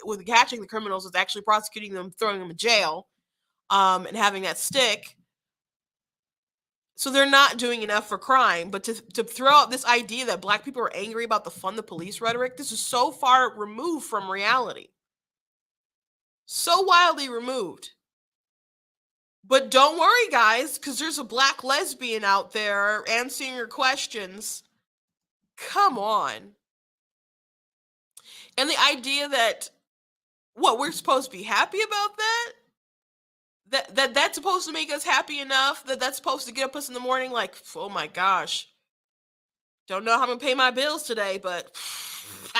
with catching the criminals. It's actually prosecuting them, throwing them in jail, and having that stick. So they're not doing enough for crime. But to throw out this idea that black people are angry about the fund the police rhetoric, this is so far removed from reality. So wildly removed. But don't worry, guys, because there's a black lesbian out there answering your questions. Come on. And the idea that, what, we're supposed to be happy about that? That's supposed to make us happy enough that that's supposed to get up us in the morning like, oh my gosh, don't know how I'm going to pay my bills today, but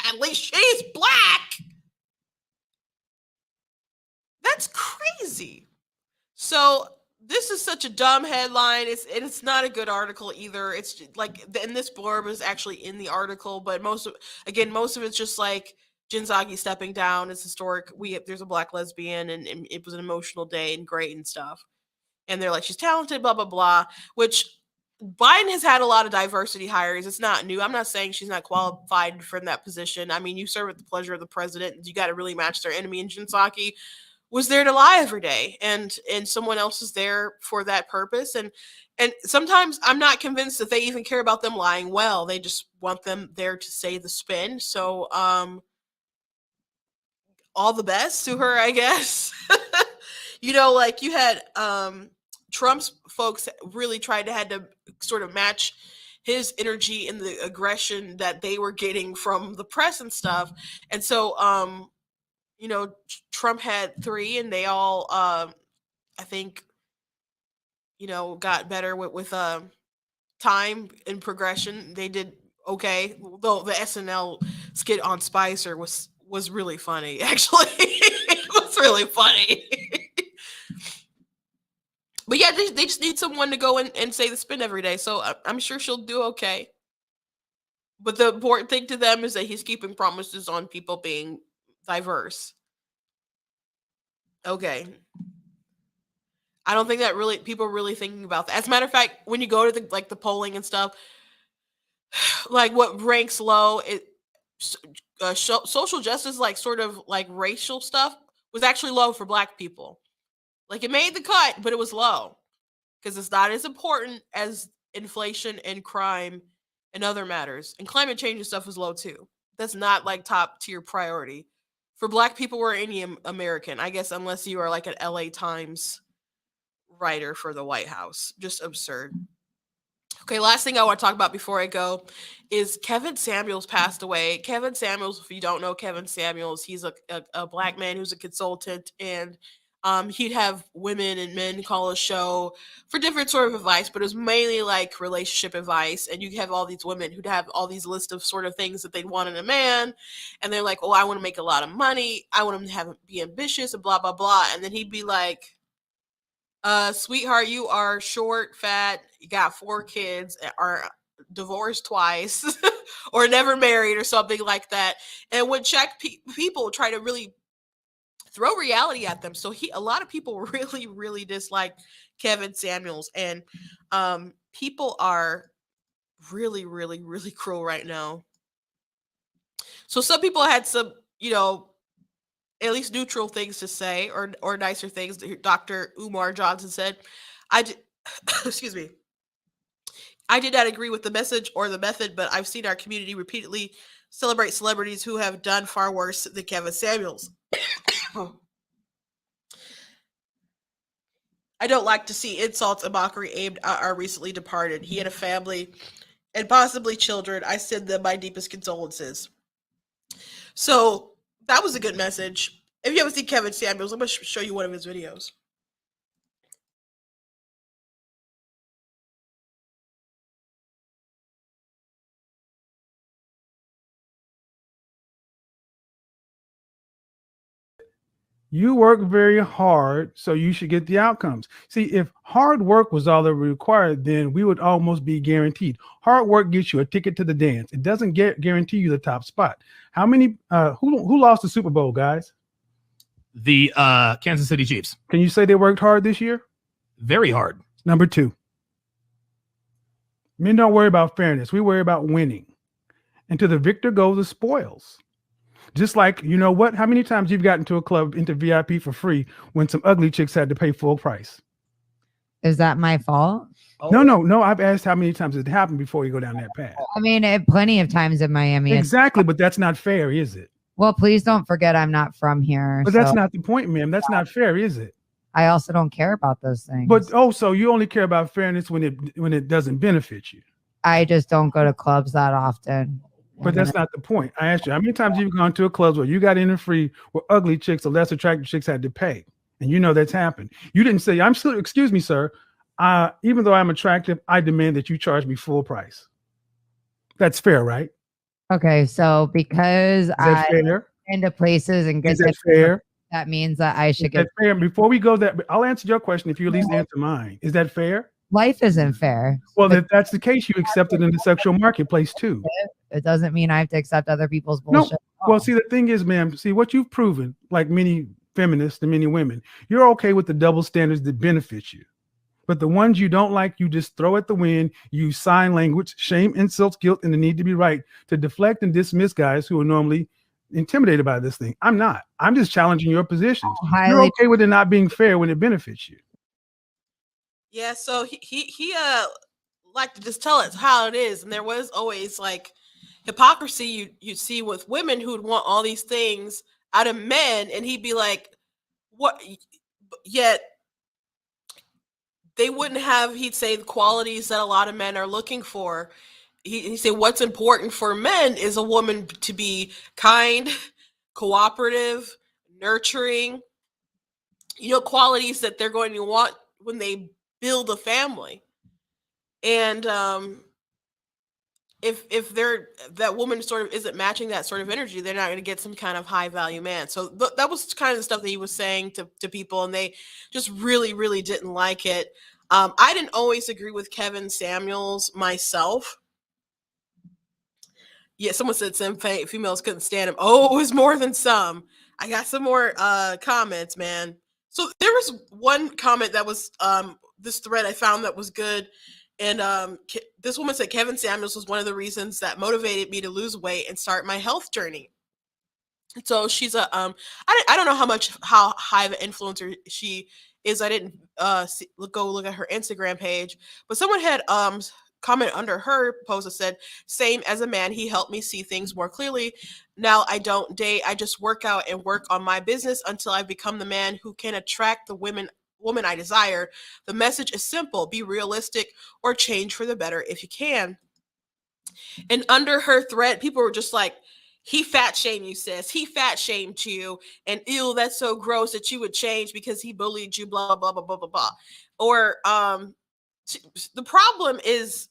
at least she's black. That's crazy. So this is such a dumb headline. It's not a good article either. It's just, like, and this blurb is actually in the article, but most of it's just like Jen Psaki stepping down. It's historic. There's a black lesbian, and it was an emotional day and great and stuff. And they're like, she's talented, blah blah blah. Which Biden has had a lot of diversity hires. It's not new. I'm not saying she's not qualified for that position. I mean, you serve at the pleasure of the president. You got to really match their enemy. And Jen Psaki was there to lie every day, and someone else is there for that purpose. And sometimes I'm not convinced that they even care about them lying well. They just want them there to say the spin. So all the best to her, I guess. Like you had Trump's folks really had to sort of match his energy and the aggression that they were getting from the press and stuff. And so Trump had 3, and they all, I think, got better with time and progression. They did okay, though the SNL skit on Spicer was really funny. Actually, it was really funny. But yeah, they just need someone to go and say the spin every day. So I'm sure she'll do okay. But the important thing to them is that he's keeping promises on people being diverse. Okay. I don't think that really people are really thinking about that. As a matter of fact, when you go to the polling and stuff, like what ranks low, social justice, like sort of like racial stuff, was actually low for black people. Like it made the cut, but it was low because it's not as important as inflation and crime and other matters. And climate change and stuff was low too. That's not like top tier priority for black people or any American, I guess, unless you are like an LA Times writer for the White House. Just absurd. Okay, last thing I want to talk about before I go is Kevin Samuels passed away. Kevin Samuels, if you don't know Kevin Samuels, he's a black man who's a consultant, and he'd have women and men call a show for different sort of advice, but it was mainly like relationship advice. And you have all these women who'd have all these lists of sort of things that they'd want in a man, and they're like, "Oh, I want to make a lot of money. I want him to be ambitious and blah blah blah." And then he'd be like, sweetheart, you are short, fat, you got 4 kids, are divorced twice, or never married, or something like that, and would check people, try to really throw reality at them. So a lot of people really, really dislike Kevin Samuels, and people are really, really, really cruel right now. So some people had some, at least neutral things to say, or nicer things. Dr. Umar Johnson said, excuse me, I did not agree with the message or the method, but I've seen our community repeatedly celebrate celebrities who have done far worse than Kevin Samuels. I don't like to see insults and mockery aimed at our recently departed. He had a family and possibly children. I send them my deepest condolences. So that was a good message. If you haven't seen Kevin Samuels, I'm going to show you one of his videos. You work very hard, so you should get the outcomes. See, if hard work was all that required, then we would almost be guaranteed. Hard work gets you a ticket to the dance. It doesn't guarantee you the top spot. How many? Who lost the Super Bowl, guys? The Kansas City Chiefs. Can you say they worked hard this year? Very hard. Number 2. Men don't worry about fairness. We worry about winning. And to the victor go the spoils. Just like, you know what? How many times you've gotten to a club into VIP for free when some ugly chicks had to pay full price? Is that my fault? No. I've asked how many times it happened before you go down that path. I mean, plenty of times in Miami. Exactly, but that's not fair, is it? Well, please don't forget I'm not from here. But that's not the point, ma'am. That's not fair, is it? I also don't care about those things. But so you only care about fairness when it doesn't benefit you. I just don't go to clubs that often. But that's not the point. I asked you, how many times you've gone to a club where you got in for free where ugly chicks or less attractive chicks had to pay? And you know that's happened. You didn't say, I'm still, excuse me, sir. Even though I'm attractive, I demand that you charge me full price. That's fair, right? Okay, so because I fair? Into places and get that fair? That means that I should get fair. Before we go that, I'll answer your question if you at least answer mine. Is that fair? Life isn't fair. Well, if that's the case, you accept it in the sexual marketplace too. It doesn't mean I have to accept other people's bullshit. No. Well, see, the thing is, ma'am, see what you've proven, like many feminists and many women, you're okay with the double standards that benefit you. But the ones you don't like, you just throw at the wind, use sign language, shame, insults, guilt, and the need to be right to deflect and dismiss guys who are normally intimidated by this thing. I'm not. I'm just challenging your positions. You're okay with it not being fair when it benefits you. Yeah, so he like to just tell us how it is, and there was always like hypocrisy you see with women who'd want all these things out of men, and he'd be like, "What?" Yet they wouldn't have. He'd say the qualities that a lot of men are looking for. He said, "What's important for men is a woman to be kind, cooperative, nurturing. Qualities that they're going to want when they build a family." And if that woman sort of isn't matching that sort of energy, they're not going to get some kind of high value man. So that was kind of the stuff that he was saying to people, and they just really, really didn't like it. I didn't always agree with Kevin Samuels myself. Yeah, someone said some females couldn't stand him. Oh, it was more than some. I got some more comments, man. So there was one comment that was this thread I found that was good. And this woman said Kevin Samuels was one of the reasons that motivated me to lose weight and start my health journey. So she's a I don't know how high of an influencer she is. I didn't go look at her Instagram page, but someone had comment under her post that said, "Same as a man, he helped me see things more clearly. Now I don't date, I just work out and work on my business until I become the man who can attract the woman I desire. The message is simple: be realistic or change for the better if you can." And under her thread, people were just like, "He fat shamed you, sis. He fat shamed you. And ew, that's so gross that you would change because he bullied you, blah, blah, blah, blah, blah, blah." Or the problem is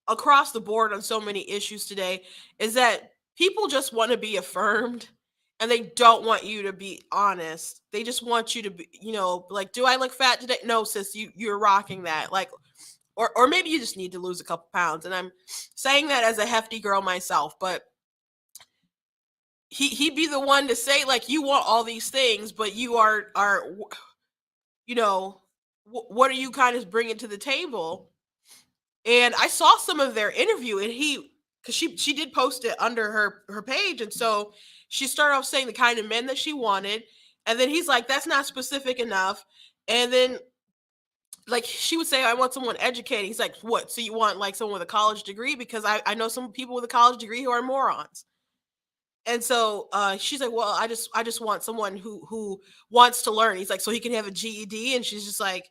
across the board on so many issues today is that people just want to be affirmed, and they don't want you to be honest. They just want you to be, like, "Do I look fat today?" "No, sis, you're rocking that." Like, or maybe you just need to lose a couple pounds. And I'm saying that as a hefty girl myself, but he'd be the one to say, like, you want all these things, but you are what are you kind of bringing to the table? And I saw some of their interview, and because she did post it under her page, and so she started off saying the kind of men that she wanted, and then he's like, "That's not specific enough." And then, like, she would say, "I want someone educated." He's like, "What? So you want like someone with a college degree? Because I know some people with a college degree who are morons." And so she's like, "Well, I just want someone who wants to learn." He's like, "So he can have a GED?" And she's just like,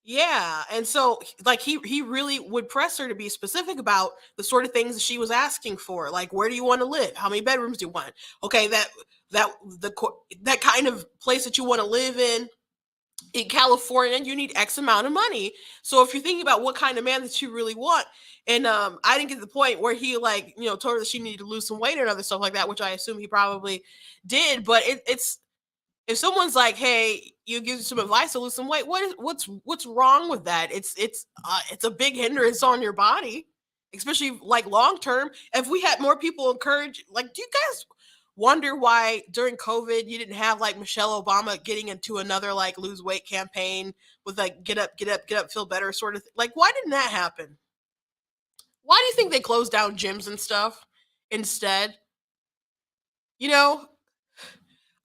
"Yeah." And so, like, he really would press her to be specific about the sort of things that she was asking for. Like, where do you want to live? How many bedrooms do you want? Okay, that kind of place that you want to live in California, you need X amount of money. So if you're thinking about what kind of man that you really want, and I didn't get to the point where he told her that she needed to lose some weight and other stuff like that, which I assume he probably did. But it's if someone's like, "Hey, you give some advice to lose some weight," what's wrong with that? It's a big hindrance on your body, especially like long term. If we had more people encourage, like, do you guys wonder why during COVID you didn't have like Michelle Obama getting into another like lose weight campaign with like get up, feel better sort of like why didn't that happen? Why do you think they closed down gyms and stuff instead? You know,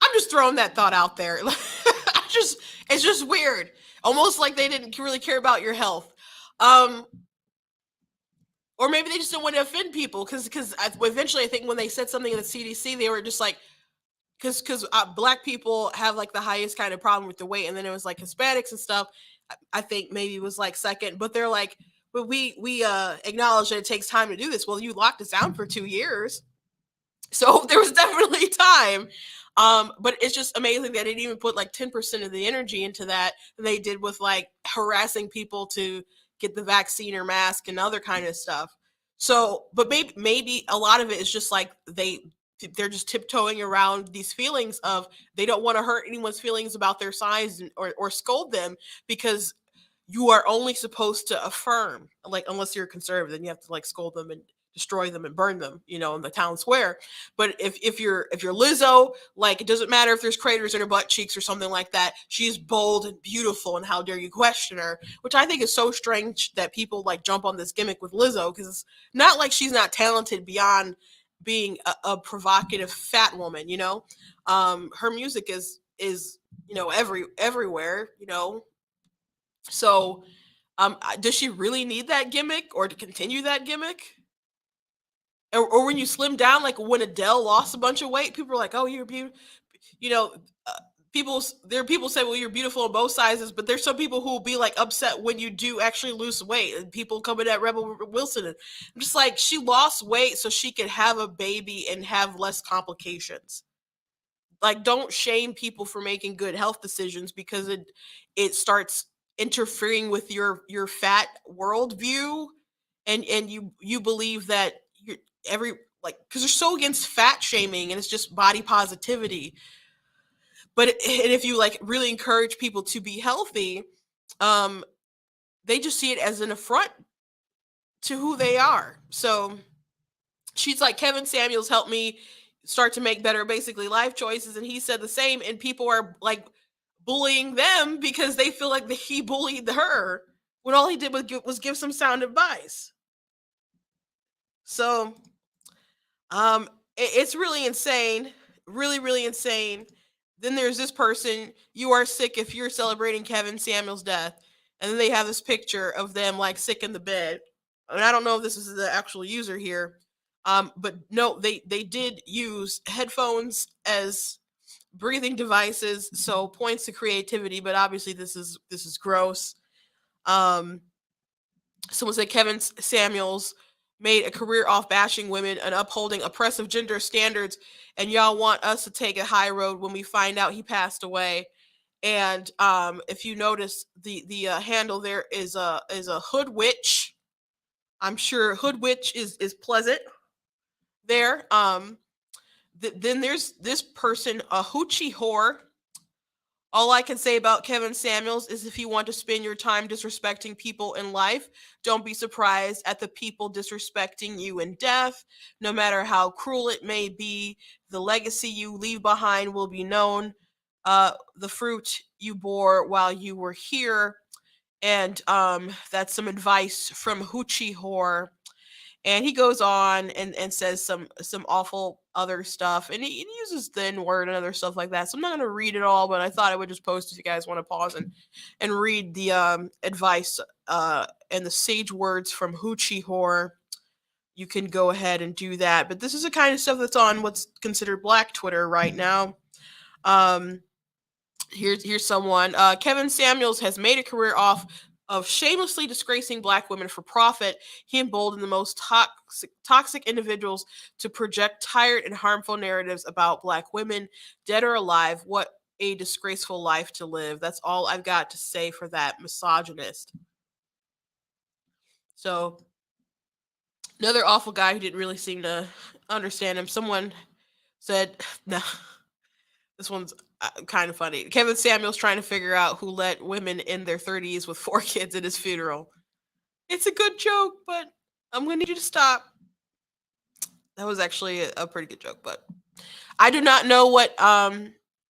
I'm just throwing that thought out there. It's just weird. Almost like they didn't really care about your health. Or maybe they just don't want to offend people because eventually I think when they said something in the CDC, they were just like, because black people have like the highest kind of problem with the weight, and then it was like Hispanics and stuff. I think maybe it was like second, but they're like, but we acknowledge that it takes time to do this. Well, you locked us down for 2 years, so there was definitely time. But it's just amazing that they didn't even put like 10% of the energy into that than they did with like harassing people to get the vaccine or mask and other kind of stuff. So, but maybe a lot of it is just like they're just tiptoeing around these feelings of they don't want to hurt anyone's feelings about their size or scold them because you are only supposed to affirm, like unless you're conservative, then you have to like scold them and destroy them and burn them, in the town square. But if you're Lizzo, like it doesn't matter if there's craters in her butt cheeks or something like that. She's bold and beautiful, and how dare you question her? Which I think is so strange that people like jump on this gimmick with Lizzo because it's not like she's not talented beyond being a provocative fat woman. Her music is everywhere. So does she really need that gimmick or to continue that gimmick? Or when you slim down, like when Adele lost a bunch of weight, people are like, "Oh, you're beautiful." There are people say, "Well, you're beautiful in both sizes," but there's some people who will be like upset when you do actually lose weight. And people coming at Rebel Wilson, and I'm just like, she lost weight so she could have a baby and have less complications. Like, don't shame people for making good health decisions because it starts interfering with your fat worldview, and you believe that you're because they're so against fat shaming and it's just body positivity. And if you like really encourage people to be healthy, they just see it as an affront to who they are. So she's like, Kevin Samuels helped me start to make better basically life choices, and he said the same, and people are like bullying them because they feel like he bullied her when all he did was give some sound advice. So it's really insane, really insane. Then there's this person, you are sick if you're celebrating Kevin Samuels' death, and then they have this picture of them like sick in the bed. And I don't know if this is the actual user here, but no, they did use headphones as breathing devices, so points to creativity. But obviously, this is gross. Someone said Kevin Samuels made a career off bashing women and upholding oppressive gender standards, and y'all want us to take a high road when we find out he passed away. And if you notice, the handle there is a hood witch. I'm sure hood witch is pleasant there. Then there's this person, a hoochie whore. All I can say about Kevin Samuels is if you want to spend your time disrespecting people in life, don't be surprised at the people disrespecting you in death. No matter how cruel it may be, the legacy you leave behind will be known. The fruit you bore while you were here. And that's some advice from Hoochie Whore. And he goes on and says some awful other stuff, and he uses the N-word and other stuff like that. So I'm not going to read it all, but I thought I would just post if you guys want to pause and read the advice and the sage words from Hoochie Whore. You can go ahead and do that. But this is the kind of stuff that's on what's considered Black Twitter right now. Here's someone. Kevin Samuels has made a career off of shamelessly disgracing Black women for profit. He emboldened the most toxic individuals to project tired and harmful narratives about Black women, dead or alive. What a disgraceful life to live. That's all I've got to say for that misogynist. So, another awful guy who didn't really seem to understand him. Someone said, no, this one's kind of funny. Kevin Samuels trying to figure out who let women in their 30s with 4 kids at his funeral. It's a good joke, but I'm going to need you to stop. That was actually a pretty good joke, but I do not know what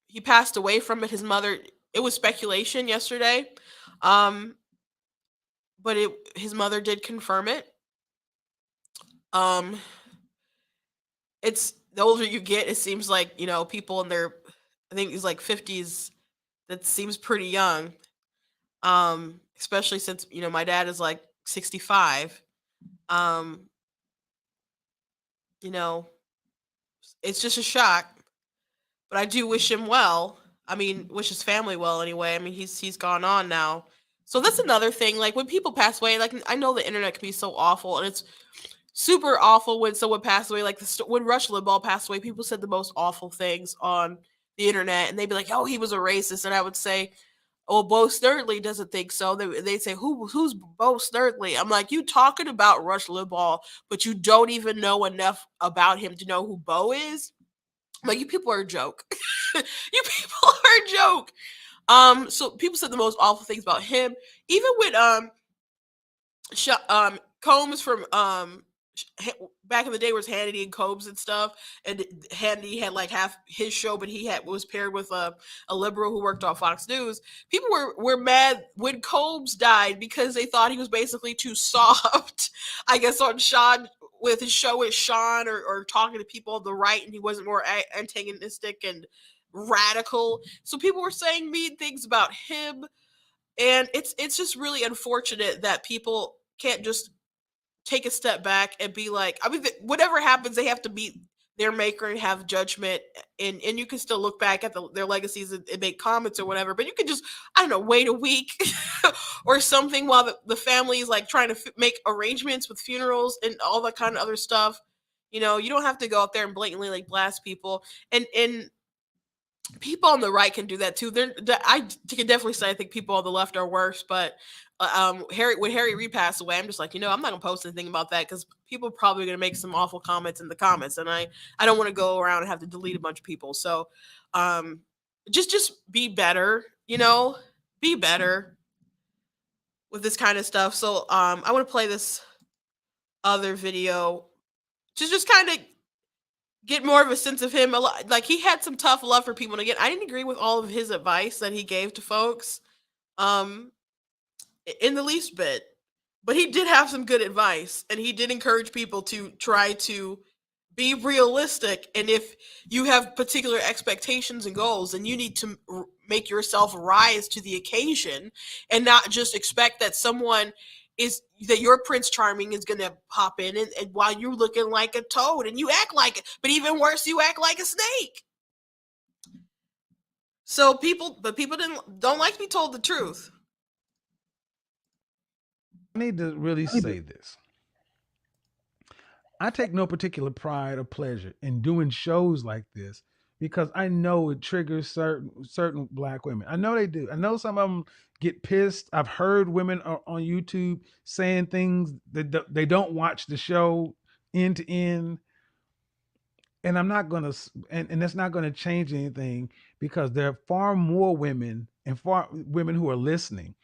he passed away from it. His mother, it was speculation yesterday. Um but his mother did confirm it. Um it's the older you get, it seems like, people in their, I think he's like 50s, that seems pretty young. Especially since, my dad is like 65. Um, you know, it's just a shock, but I do wish him well. I mean, wish his family well anyway. I mean, he's gone on now. So that's another thing. Like when people pass away, like I know the internet can be so awful, and it's super awful when someone passed away. Like when Rush Limbaugh passed away, people said the most awful things on the internet, and they'd be like, "Oh, he was a racist," and I would say, "Oh, Bo Snerdley doesn't think so." They'd say, "Who's Bo Snerdley?" I'm like, "You talking about Rush Limbaugh, but you don't even know enough about him to know who Bo is." Like, you people are a joke. You people are a joke. So people said the most awful things about him. Even with Combs from back in the day was Hannity and Combs and stuff, and Hannity had like half his show, but he was paired with a liberal who worked on Fox News. People were mad when Combs died because they thought he was basically too soft, I guess, on Sean with his show with Sean, or talking to people on the right, and he wasn't more antagonistic and radical. So people were saying mean things about him, and it's just really unfortunate that people can't just take a step back and be like, I mean, whatever happens, they have to be their maker and have judgment, and you can still look back at their legacies and make comments or whatever, but you can just, I don't know, wait a week or something while the family is like trying to make arrangements with funerals and all that kind of other stuff. You don't have to go out there and blatantly like blast people, and people on the right can do that too. I can definitely say I think people on the left are worse, but when Harry Reid passed away, I'm just like, I'm not gonna post anything about that because people are probably gonna make some awful comments in the comments, and I don't want to go around and have to delete a bunch of people. So, just be better, be better with this kind of stuff. So, I want to play this other video to just kind of get more of a sense of him. Like, he had some tough love for people, and again, I didn't agree with all of his advice that he gave to folks, um, in the least bit. But he did have some good advice, and he did encourage people to try to be realistic. And if you have particular expectations and goals, then you need to make yourself rise to the occasion, and not just expect that your Prince Charming is gonna pop in, and while you're looking like a toad and you act like it, but even worse, you act like a snake. So people don't like to be told the truth. I need to really say this. I take no particular pride or pleasure in doing shows like this because I know it triggers certain black women. I know they do. I know some of them get pissed. I've heard women on YouTube saying things that they don't watch the show end to end, and I'm not gonna and that's not gonna change anything because there are far more women and far women who are listening.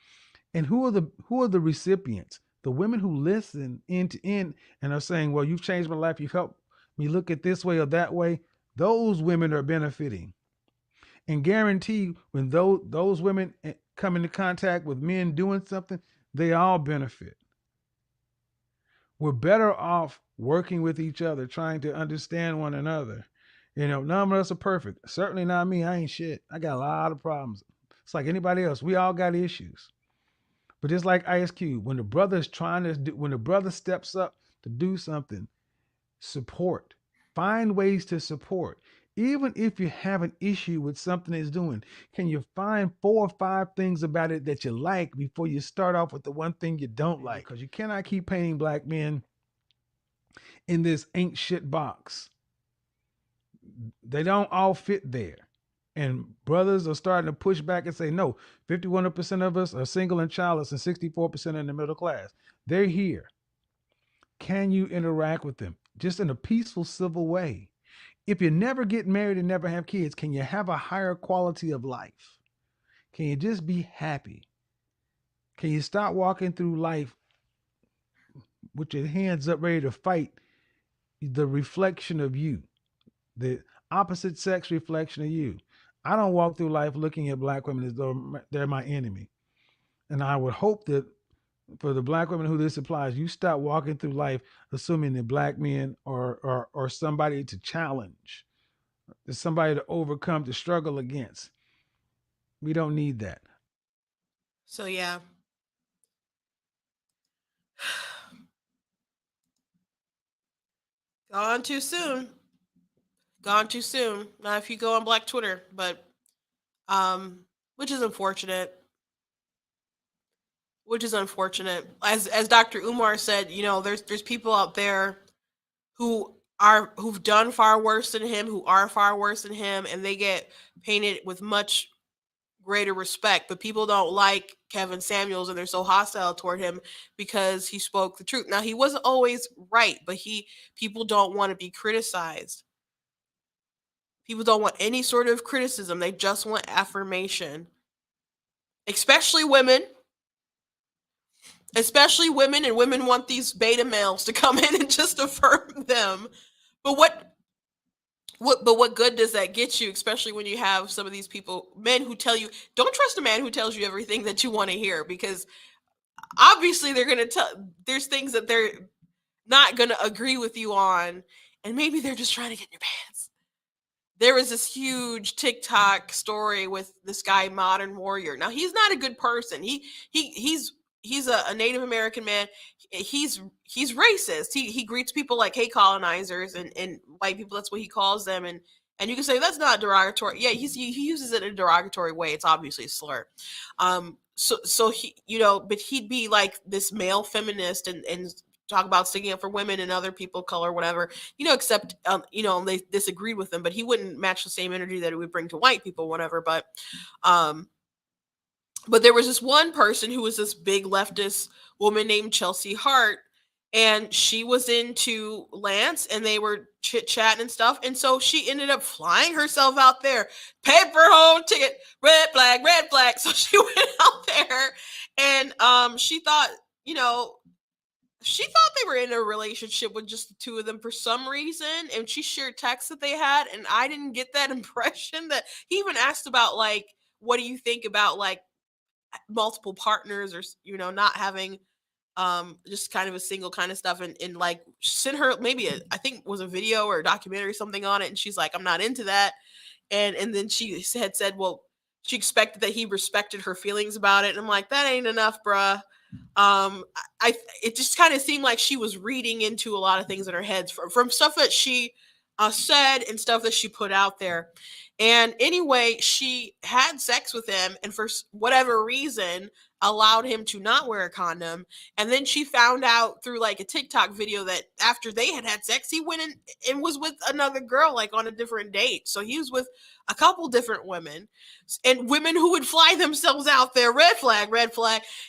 And who are the recipients? The women who listen end to end and are saying, "Well, you've changed my life. You've helped me look at this way or that way." Those women are benefiting, and guarantee when those women come into contact with men doing something, they all benefit. We're better off working with each other, trying to understand one another. None of us are perfect. Certainly not me. I ain't shit. I got a lot of problems. It's like anybody else. We all got issues. But just like Ice Cube, when the brother steps up to do something, support. Find ways to support. Even if you have an issue with something it's doing, can you find 4 or 5 things about it that you like before you start off with the one thing you don't like? Because you cannot keep painting black men in this ain't shit box. They don't all fit there. And brothers are starting to push back and say, no, 51% of us are single and childless and 64% in the middle class. They're here. Can you interact with them just in a peaceful, civil way? If you never get married and never have kids, can you have a higher quality of life? Can you just be happy? Can you stop walking through life with your hands up ready to fight the reflection of you? opposite sex reflection of you. I don't walk through life looking at black women as though they're my enemy. And I would hope that for the black women who this applies, you stop walking through life assuming that black men are somebody to challenge, is somebody to overcome, to struggle against. We don't need that. So yeah. Gone too soon. Gone too soon. Not if you go on Black Twitter, but which is unfortunate. Which is unfortunate. As Dr. Umar said, there's people out there who've done far worse than him, who are far worse than him, and they get painted with much greater respect. But people don't like Kevin Samuels, and they're so hostile toward him because he spoke the truth. Now he wasn't always right, but people don't want to be criticized. People don't want any sort of criticism. They just want affirmation. Especially women. Especially women, and women want these beta males to come in and just affirm them. But what good does that get you, especially when you have some of these people, men who tell you, don't trust a man who tells you everything that you want to hear, because obviously they're going to tell, there's things that they're not going to agree with you on, and maybe they're just trying to get in your pants. There was this huge TikTok story with this guy, Modern Warrior. Now he's not a good person. He's a Native American man. He's racist. He greets people like "hey colonizers" and white people. That's what he calls them. And you can say that's not derogatory. Yeah, he uses it in a derogatory way. It's obviously a slur. So he, but he'd be like this male feminist and talk about sticking up for women and other people of color, whatever, except, they disagreed with him, but he wouldn't match the same energy that it would bring to white people, whatever. But there was this one person who was this big leftist woman named Chelsea Hart, and she was into Lance, and they were chit-chatting and stuff, and so she ended up flying herself out there, paper home ticket, red flag, red flag. So she went out there, and she thought they were in a relationship with just the two of them for some reason, and she shared texts that they had, and I didn't get that impression. That he even asked about, like, what do you think about, like, multiple partners, or not having just kind of a single kind of stuff, and like sent her maybe I think it was a video or a documentary or something on it, and she's like, I'm not into that. And then she had said, well, she expected that he respected her feelings about it, and I'm like, that ain't enough, bruh. It just kind of seemed like she was reading into a lot of things in her head from stuff that she said and stuff that she put out there. And anyway, she had sex with him, and for whatever reason allowed him to not wear a condom. And then she found out through like a TikTok video that after they had sex, he went in and was with another girl, like on a different date. So he was with a couple different women, and women who would fly themselves out there, red flag,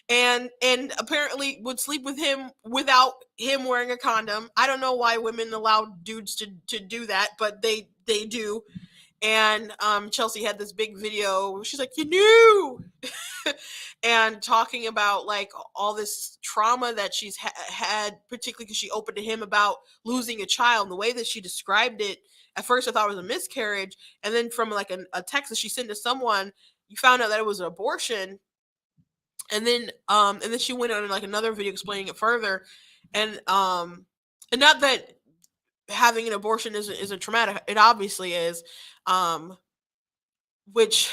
and apparently would sleep with him without him wearing a condom. I don't know why women allow dudes to do that, but they do. And Chelsea had this big video. She's like, you knew, and talking about like all this trauma that she's had, particularly because she opened to him about losing a child. And the way that she described it, at first I thought it was a miscarriage, and then from like a text that she sent to someone, you found out that it was an abortion. And then she went on like another video explaining it further, and not that having an abortion isn't traumatic. It obviously is. Which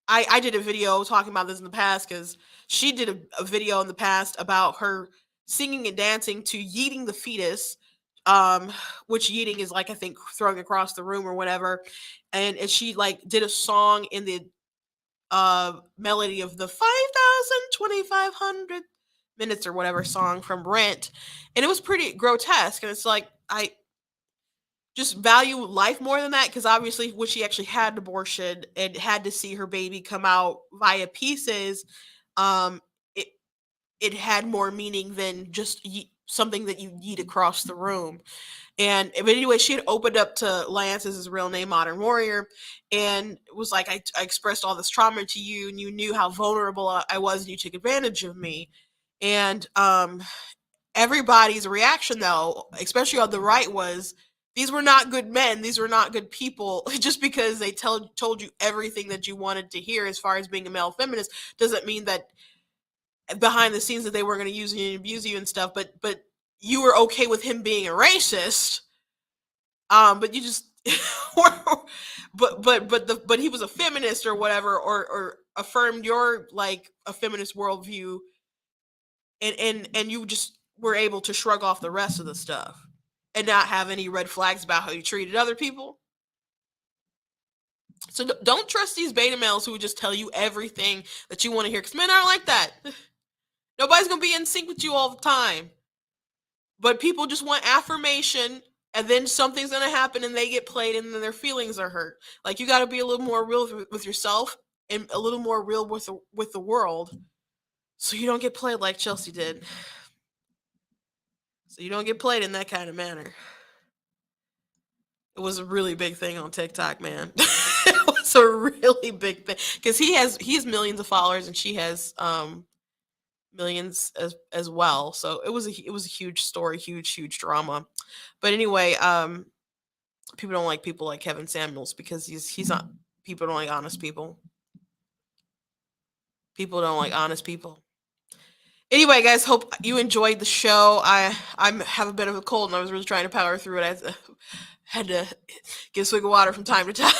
I did a video talking about this in the past, because she did a video in the past about her singing and dancing to Yeeting the Fetus, which yeeting is like, I think, throwing across the room or whatever. And she like did a song in the melody of the 5,500 minutes or whatever song from Rent. And it was pretty grotesque. And it's like, I just value life more than that, because obviously when she actually had an abortion and had to see her baby come out via pieces, it had more meaning than just something that you yeet across the room. But anyway, she had opened up to Lance, as his real name, Modern Warrior, and it was like, I expressed all this trauma to you, and you knew how vulnerable I was, and you took advantage of me. And everybody's reaction, though, especially on the right, was, These were not good men. These were not good people. Just because they told you everything that you wanted to hear as far as being a male feminist doesn't mean that behind the scenes that they were going to use you and abuse you and stuff. But you were okay with him being a racist. But you just, but he was a feminist or whatever, or affirmed your like a feminist worldview, and you just were able to shrug off the rest of the stuff and not have any red flags about how you treated other people. So don't trust these beta males who would just tell you everything that you want to hear, because men aren't like that. Nobody's gonna be in sync with you all the time. But people just want affirmation, and then something's gonna happen and they get played and then their feelings are hurt. Like, you gotta be a little more real with yourself and a little more real with the world, so you don't get played like Chelsea did. So you don't get played in that kind of manner. It was a really big thing on TikTok, man. It was a really big thing because he has millions of followers and she has millions as well. So it was a huge story, huge drama. But anyway, people don't like people like Kevin Samuels because he's not. People don't like honest people. People don't like honest people. Anyway, guys, hope you enjoyed the show. I have a bit of a cold and I was really trying to power through it. I had to get a swig of water from time to time.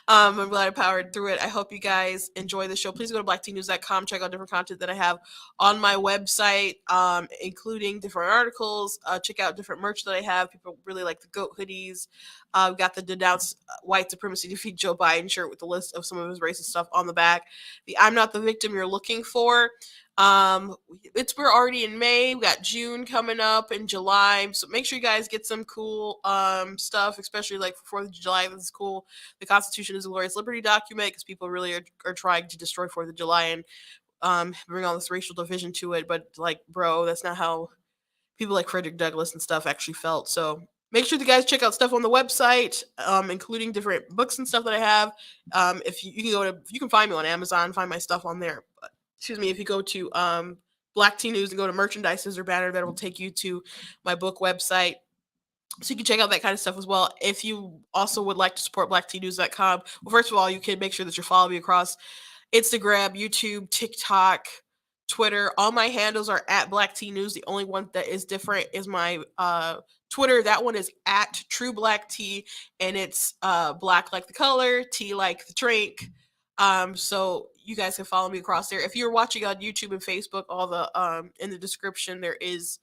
I'm glad I powered through it. I hope you guys enjoy the show. Please go to blacktnews.com, check out different content that I have on my website, including different articles. Check out different merch that I have. People really like the GOAT hoodies. I've got the Denounce White Supremacy Defeat Joe Biden shirt with the list of some of his racist stuff on the back. The I'm Not the Victim You're Looking For. We're already in May. We got June coming up and July. So make sure you guys get some cool stuff, especially like for 4th of July. This is cool. The Constitution is a Glorious Liberty document because people really are trying to destroy 4th of July and bring all this racial division to it. But like, bro, that's not how people like Frederick Douglass and stuff actually felt. So make sure you guys check out stuff on the website, including different books and stuff that I have. If you can find me on Amazon, find my stuff on there. But excuse me, if you go to Black Tea News and go to merchandise, there's a banner that will take you to my book website. So you can check out that kind of stuff as well. If you also would like to support blacktnews.com, well, first of all, you can make sure that you're following me across Instagram, YouTube, TikTok, Twitter. All my handles are at Black Tea News. The only one that is different is my Twitter. That one is at True Black Tea, and it's black like the color, tea like the drink. So you guys can follow me across there. If you're watching on YouTube and Facebook, all the in the description there is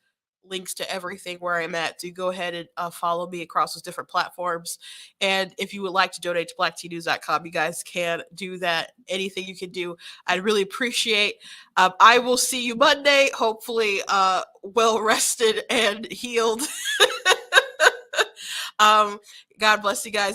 links to everything where I'm at. So you go ahead and follow me across those different platforms. And if you would like to donate to blacktnews.com, you guys can do that. Anything you can do, I'd really appreciate. I will see you Monday, hopefully well rested and healed. God bless you guys.